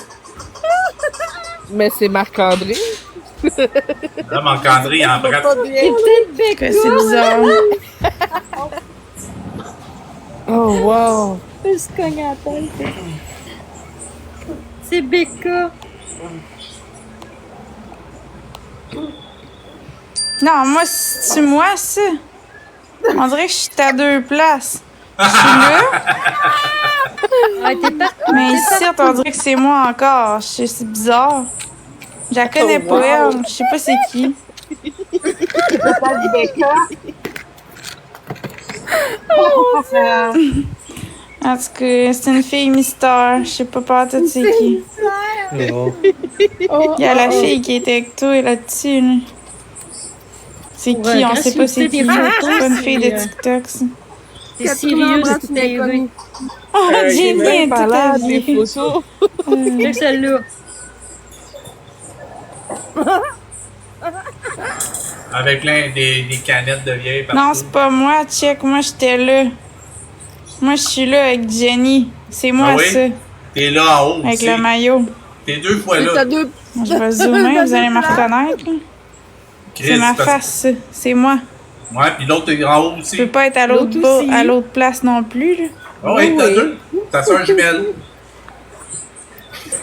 Mais c'est Marc-André. Là, Marc-André en prête. C'est peut-être Que c'est bizarre. Oh, wow. Elle se cogne à la tête. C'est Becca. Non, moi, c'est moi, ça. On dirait que je suis à deux places. Je suis là, Ouais, t'es partout. mais t'es ici, partout. on dirait que c'est moi encore. C'est bizarre. Je la connais Oh, pas, wow. elle. Je sais pas c'est qui. C'est pas du Becca. En tout cas, c'est une fille mystère. Je sais pas tout c'est qui. Non. Il y a la fille qui était avec toi là-dessus. Là. C'est Pour, qui? On sait pas c'est gracieusité qui. des photos, C'est pas une fille de c'est, TikTok, ça. C'est Katrina sérieux, embrasse c'est une arrivé. inconnue. Oh, Jenny Même est tout malade, les habillée. photos. Check celle-là. Avec plein des canettes de vieilles partout. Non, c'est pas moi. Check, moi, j'étais là. Moi, je suis là avec Jenny. C'est moi, Ah oui? ça. T'es là en haut. Avec aussi. le maillot. T'es deux fois T'as là. deux... Je vais zoomer, vous allez me reconnaître. Là. Chris, C'est ma parce- face, ça. C'est moi. Ouais, puis l'autre est en haut Je aussi. peux pas être à l'autre L'autre aussi. à l'autre place non plus. Là. Ah oui, t'as Oui. deux. Ta soeur jumelle.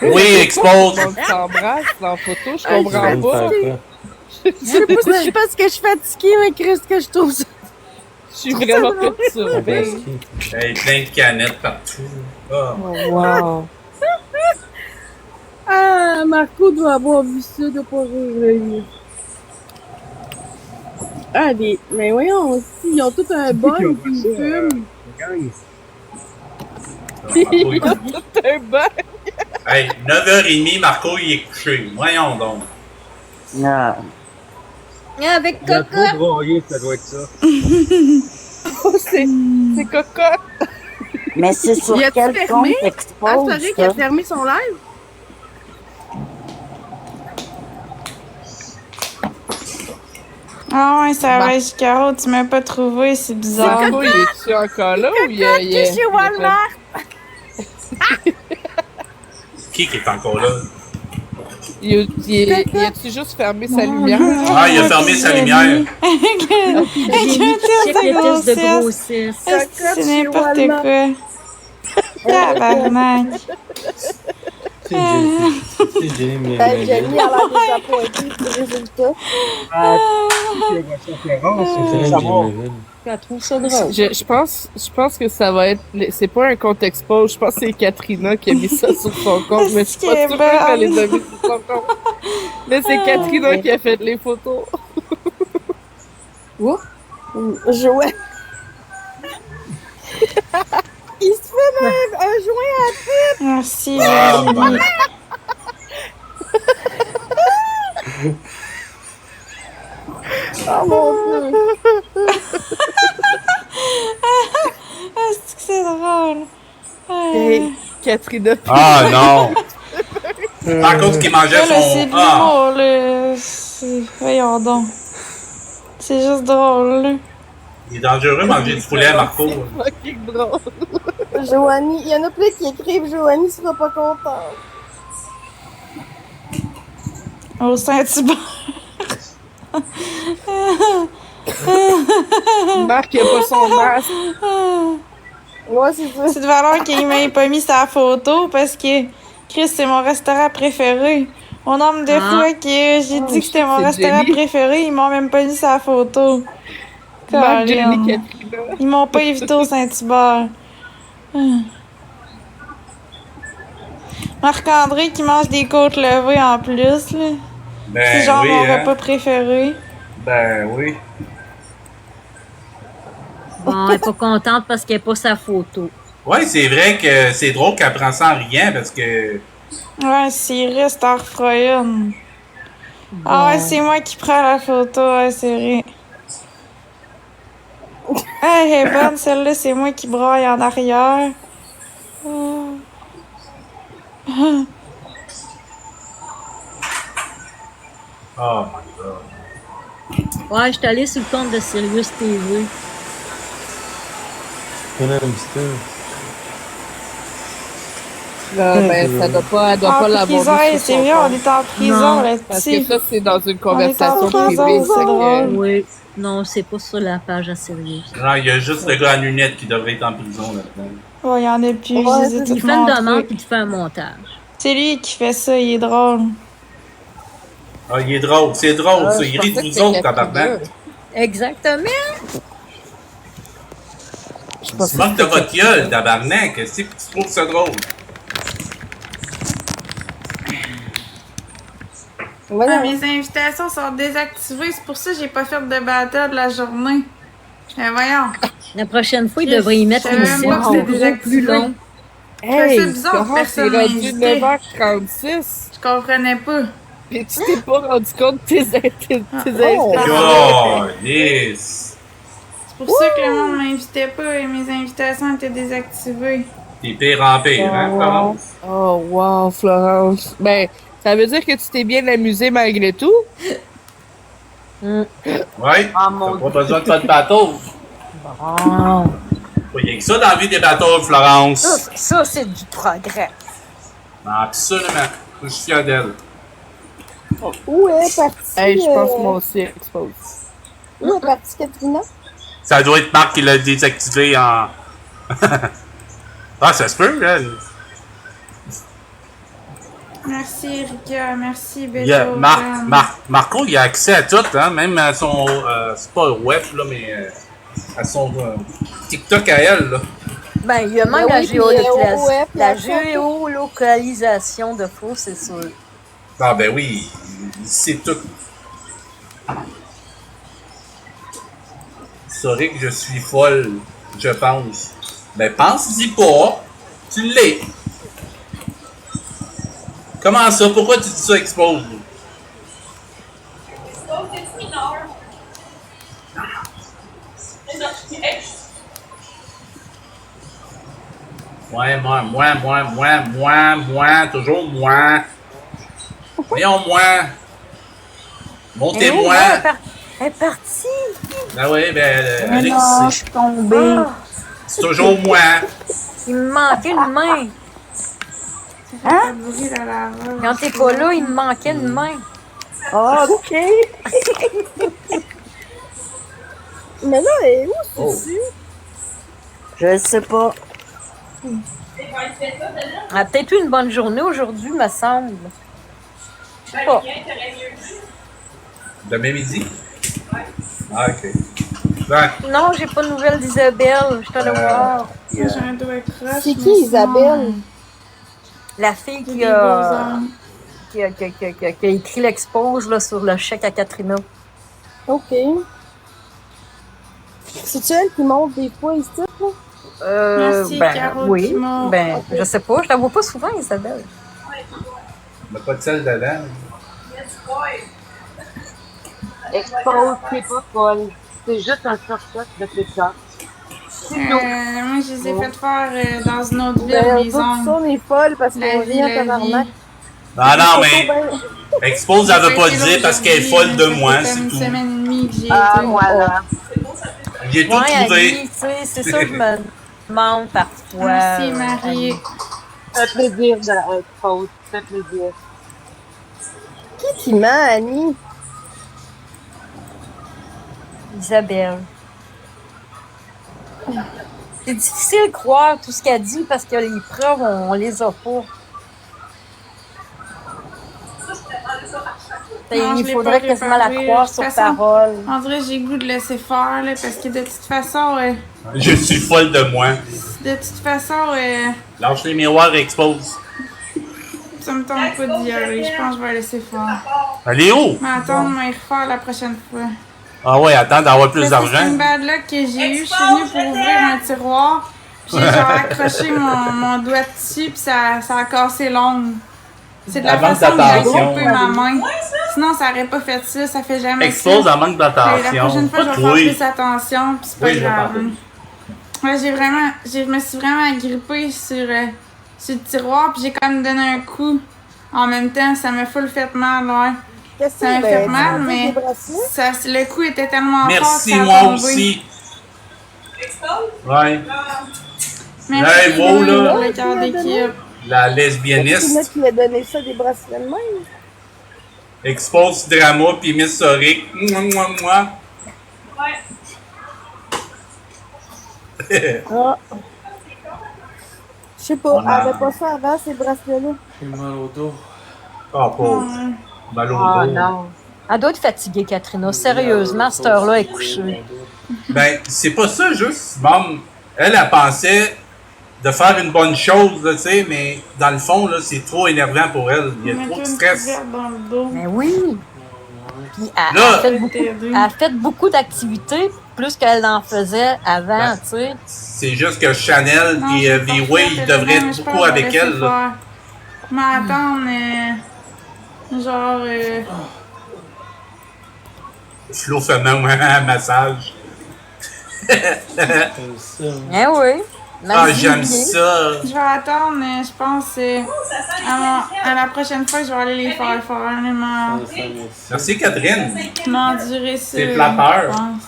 Oui, expose. On s'embrasse dans la photo, je Hey, comprends pas. Je sais pas si je pense que je suis fatiguée, mais Christ, que je trouve ça. Je suis vraiment perturbée. Hey, plein de canettes partout. Ah. Oh, wow. Ah, Marco doit avoir vu ça, de pas rire. Ah, mais voyons aussi, ils ont tout un bon puis ils fument. Ils ont tout un bain. Hey, 9h30, Marco, il est couché. Voyons donc. Non. Avec Il y a Coco. trop broyé, ça doit être ça. Oh, c'est cocotte. Mais c'est sur Y a-tu quel compte fermé? expose Assuré qu'il a ça? fermé son live? Ah ouais, ça Mar- va, Caro, tu m'as pas trouvé, c'est bizarre. Marco, il est-tu encore là ou il Cocotte qui est chez Walmart! Qui est encore là? Il a-tu juste fermé sa lumière? Ah, il a fermé sa lumière. Avec un Jenny qui test check de le test de grossesse. grossesse. C'est n'importe quoi. Tabarnak. C'est Jenny. C'est Jenny, mais. Jenny a l'air désappointée du résultat. Elle trouve ça drôle. Je pense que ça va être. C'est pas un compte expose, je pense que c'est Katrina qui a mis ça sur son compte, mais je suis pas C'est sûre qu'elle bonne. les a mis sur son compte. Mais c'est Katrina qui a fait les photos. Jouet. Il se fait même un joint à pipe! Merci, Ah, Julie. Oh mon Dieu! Ah, c'est que c'est drôle. Hey, Katrina. Ah non! Par contre, qu'il mangeait Là, là, c'est son. de Ah! l'humour, là. Voyons donc. C'est juste drôle, là. Il est dangereux manger du poulet à Marco. Fucking drôle. Joanie, il y en a plein qui écrivent Joanie sera pas contente. Au Saint-Hubert. Marc, il a pas son masque. Ouais, c'est ça. C'est de valeur qu'il m'ait pas mis sa photo parce que Chris, c'est mon restaurant préféré. Au nombre de fois que j'ai dit que c'était mon c'est restaurant Jenny. préféré, ils m'ont même pas mis sa photo. Marc, Colin. Jenny, Katrina. Ils m'ont pas invité au Saint-Hubert. Marc-André qui mange des côtes levées en plus, là. C'est Ben genre oui, mon hein? repas préféré. Ben oui. Bon, elle est pas contente parce qu'elle n'a pas sa photo. Ouais, c'est vrai que c'est drôle qu'elle prend ça en riant parce que. Ouais, Siri, Starfroyenne. Ah ouais, c'est moi qui prends la photo, ouais, c'est vrai. Ah, elle est bonne, celle-là, c'est moi qui braille en arrière. Oh my god. Ouais, je suis allée sur le compte de Sirius TV. Là, ben, ça doit pas, elle doit pas l'avoir prison, vu sur c'est son vrai, on compte. est en prison, Non, là, Parce que ça, c'est dans une conversation On est en prison, privée. c'est ça que- drôle. Oui. Non, c'est pas sur la page à Sirius. Non, il y a juste le gars à lunettes qui devrait être en prison là-dedans. Ouais, il y en a plus, Ouais, je les ai il toutes fait une montrées. demande puis il fait un montage. C'est lui qui fait ça, il est drôle. Ah, il est drôle, c'est drôle, Ah, ça. je Il rit de pensais vous que autres, c'était tabarnak. Exactement. Je Tu pensais manques de que votre gueule, tabarnak. Qu'est-ce que tu trouves ça drôle? Ah, mes invitations sont désactivées, c'est pour ça que j'ai pas fait de battle de la journée. Voyons. La prochaine fois, il devrait y mettre Je une savais même pas que cible c'était désactivé. plus long. C'est Hey, bizarre que Laurent, personne t'es m'a rendu invité. 9h36. Je comprenais pas. Et tu t'es pas rendu compte de tes Oh, invitations. yes! C'est pour ça que le monde m'invitait pas et mes invitations étaient désactivées. T'es pire en pire, hein, Florence? Oh, wow, Florence. Ben, ça veut dire que tu t'es bien amusé malgré tout? Ouais? T'as pas besoin de faire de bateau. Bon. Il y a que ça dans la vie des bateaux, Florence. Ça, c'est du progrès. Absolument. Je suis fier d'elle. Où est partie? Hey, je pense que moi aussi expose. Où est partie Katrina? Ça doit être Marc qui l'a désactivé en. Ah, ça se peut, là. Merci Erika, merci Il y a Beethoven. Marco, il a accès à tout, hein, même à son. C'est pas web, là, mais à son TikTok à elle, là. Ben, il y a même Ben oui, la puis, ouais, géolocalisation de faux, c'est sûr. Ah, ben oui, il sait tout. C'est vrai que je suis folle, je pense. Ben, pense-y pas, tu l'es. Comment ça? Pourquoi tu dis ça, Expose? Ouais, moi, toujours moi. Voyons, moi. Montez-moi. Elle est partie. Ah ouais, ben, Mais Alex, non, je c'est- suis tombée. c'est toujours moi. Il me manquait une main. Hein? Quand t'es pas là, il me manquait une main. OK. Mais là, elle est où, Oh. Suzu? Je sais pas. Elle a peut-être eu une bonne journée aujourd'hui, me semble. Je sais pas. Demain midi? Ah, ok. Ben, Non, j'ai pas de nouvelles d'Isabelle. Je t'allais voir. J'ai un doigt croche. C'est qui, mais sinon, Isabelle? La fille c'est qui des a, beaux-arts. qui a écrit l'expose là, sur le chèque à Katrina. OK. C'est-tu elle qui monte des fois ici, là? Merci, Caro, oui. qui monte. Ben, Ok. je sais pas, je la vois pas souvent, Isabelle. on n'a pas de sel dedans. Expose, c'est pas folle. C'est juste un short-shot de TikTok. Moi, je les ai fait faire dans une autre ville, Ben, mes nous autres, ongles. on est folles parce La qu'on vie, vient la tabarnak. vie. Ah non, mais Ben, Expose, elle veut pas le dire parce qu'elle est folle de moi, Ça fait c'est comme une tout. semaine et demie que j'y Ah, étais. voilà. J'ai tout Ouais, trouvé. Annie, tu sais, c'est ça que je me demande parfois. Merci, Marie. Ça fait plaisir de la expose. Ça fait plaisir. qui ment, Annie? Isabelle. C'est difficile de croire tout ce qu'elle dit parce que les preuves, on les a pas. Non, je Il l'ai faudrait pas quasiment la préparé. croire De sur toute façon, parole. on dirait que j'ai le goût de laisser faire, là, parce que de toute façon, Je suis folle de moi. Lâche les miroirs et expose. Ça me tente pas d'y aller. Je pense que je vais laisser faire. Elle est où? Mais attends, on va y refaire la prochaine fois. Ah ouais, attends d'avoir plus C'est d'argent. une bad luck que j'ai eue. Je suis venue pour ouvrir un tiroir. Puis j'ai genre accroché mon doigt dessus, puis ça a cassé l'ongle. C'est de la manque façon que j'ai d'attention. coupé ma main. Sinon, ça aurait pas fait ça fait jamais Expose ça. en manque La d'attention. prochaine fois, je vais faire plus attention, puis c'est pas Oui, je vais grave. faire. Ouais, je me suis vraiment agrippée sur le tiroir, puis j'ai quand même donné un coup. En même temps, ça m'a full fait mal, ouais. Qu'est-ce que Ça m'a c'est, fait ben, mal, tu veux mais des bracelets? le coup était tellement fort que Merci, ça a moi tombé. aussi. Ouais. Merci, Hey, wow, là. le cœur d'équipe. La C'est lesbienniste qui a donné ça, des bracelets de même? expose drama puis Miss Soric. Moi. Ah. Je sais pas, On elle a- avait pas ça avant, ces bracelets-là. J'ai mal au dos. Ah, pauvre. Mal au Ah dos. non. Elle doit être fatiguée, Katrina. Sérieusement, à cette heure-là, elle est couchée. Ben, c'est pas ça, juste. Maman, elle pensait de faire une bonne chose, là, tu sais, mais dans le fond, là, c'est trop énervant pour elle. Il y a trop de stress. Dans le dos. Mais oui! Puis elle, Là- elle a fait beaucoup d'activités, plus qu'elle en faisait avant, Ben, tu sais. C'est juste que Chanel Non, et je suis V-Way, parfaite, ils devraient mais être je beaucoup pense que je vais avec laisser elle, là. faire. Mais attends, genre, Flo fait même un massage. Eh oui! Ah, j'aime ça. je vais attendre, mais je pense à la prochaine fois, je vais aller les faire Merci, Catherine. m'endurer ça. C'est flatteur. je pense.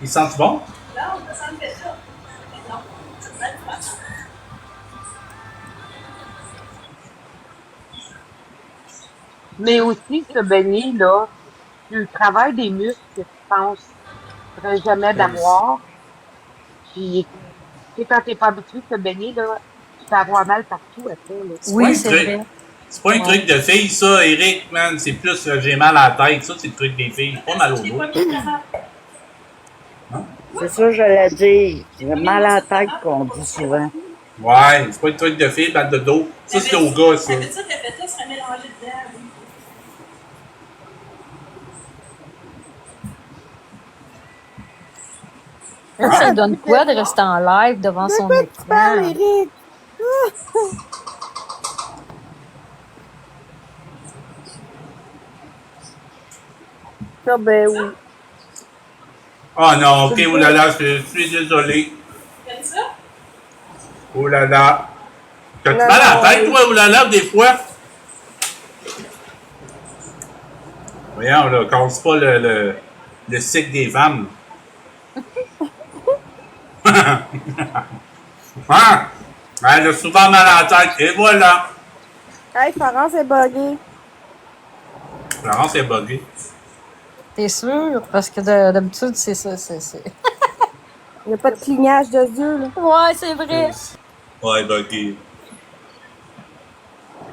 Ils sentent bon? Mais aussi, ce baigner, là, tu travailles des muscles que tu penses jamais d'avoir. Puis, tu sais, quand t'es pas habitué de te baigner, là, tu peux avoir mal partout après, là. Oui, c'est vrai. C'est pas un truc de fille, ça, Eric, man. C'est plus j'ai mal à la tête. Ça, c'est le truc des filles. Pas mal au dos. C'est ça, je l'ai dit. J'ai mal à la tête qu'on dit souvent. Ouais, c'est pas un truc de fille, mal de dos. Ça, c'est au gars, ça. Ça, t'as fait là, ça serait mélangé dedans. Ça lui donne quoi de rester en live devant son écran? Parle, Eric! Ah ben oui. Ah non, ok, oulala, je suis désolé. T'as dit ça? Oulala. T'as-tu Non, mal à la tête, oui. toi, oulala, des fois? Voyons, là, casse pas le cycle des femmes. Hein? Elle a souvent mal à la tête, et voilà. Hey, Florence est buggée. Florence est buggée. T'es sûr? Parce que d'habitude, c'est ça, Il n'y a pas de clignage de yeux, là. Ouais, c'est vrai. Ouais, buggée.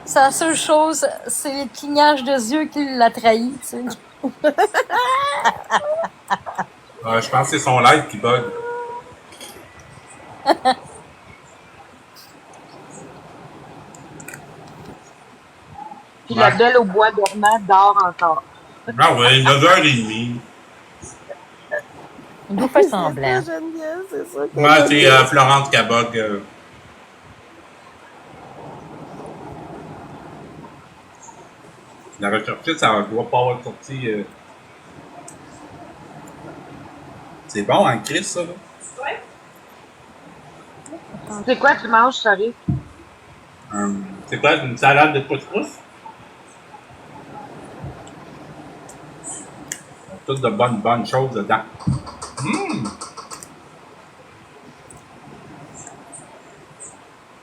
C'est la seule chose, c'est le clignage de yeux qui l'a trahi, tu sais. Ouais, je pense que c'est son live qui bug. Puis la belle au bois dormant dort encore. Ah ouais, 9h30. Il nous fait semblant. Geneviève, c'est ça. Moi, c'est Florence qui a bug. La recherche, ça doit pas avoir sorti. C'est bon, hein, Chris, ça, là? Ouais. C'est quoi tu manges, Charlie? C'est quoi, une salade de pousse-pousse? Toutes de bonnes choses dedans.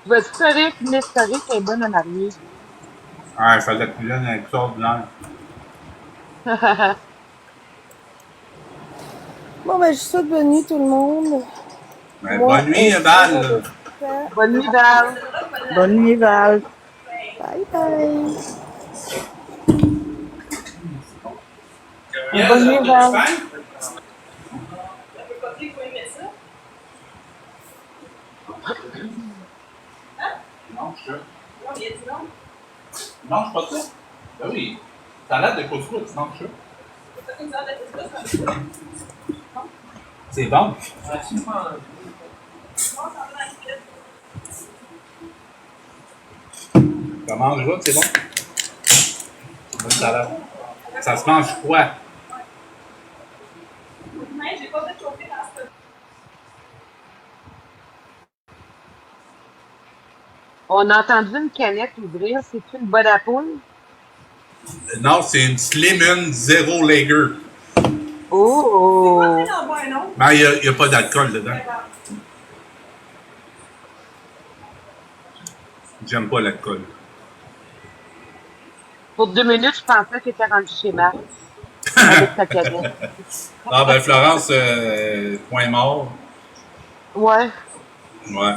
Tu vas être Soric, Miss Soric est bonne en arrière. Ouais, il fallait que tu donnes avec ça blanc. Bon, ben, je suis souhaite bonne nuit, tout le monde. Ben, bonne nuit, Val. Bonne nuit, Val. Bonne nuit, Val. Bye bye. Yes, Bonne nuit, Val. Fine. Non, je suis Non, je suis pas ça. Ben oui. T'as l'air de quoi de non, je suis C'est bon. Ça mange là, c'est bon? Ça se mange quoi? On a entendu une canette ouvrir. C'est une bonne à poule? Non, c'est une Slimming Zero Lager. Oh! Mais il n'y a pas d'alcool dedans. J'aime pas l'alcool. Pour 2 minutes, je pensais que t'étais rendu chez Marc. Avec ta canette. Ah ben Florence, point mort. Ouais. Ouais.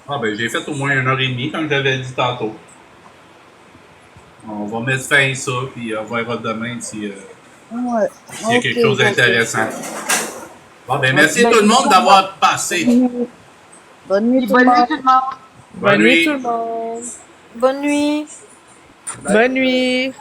Ah ben j'ai fait au moins 1h30, comme j'avais dit tantôt. On va mettre fin à ça, puis on verra demain si, Ouais. s'il y a quelque Ok, chose d'intéressant. Bon ben merci tout le monde d'avoir passé. Bonne nuit, tout le Bonne nuit monde. tout le monde. Bonne nuit. tout le monde. Bonne nuit. Bonne nuit.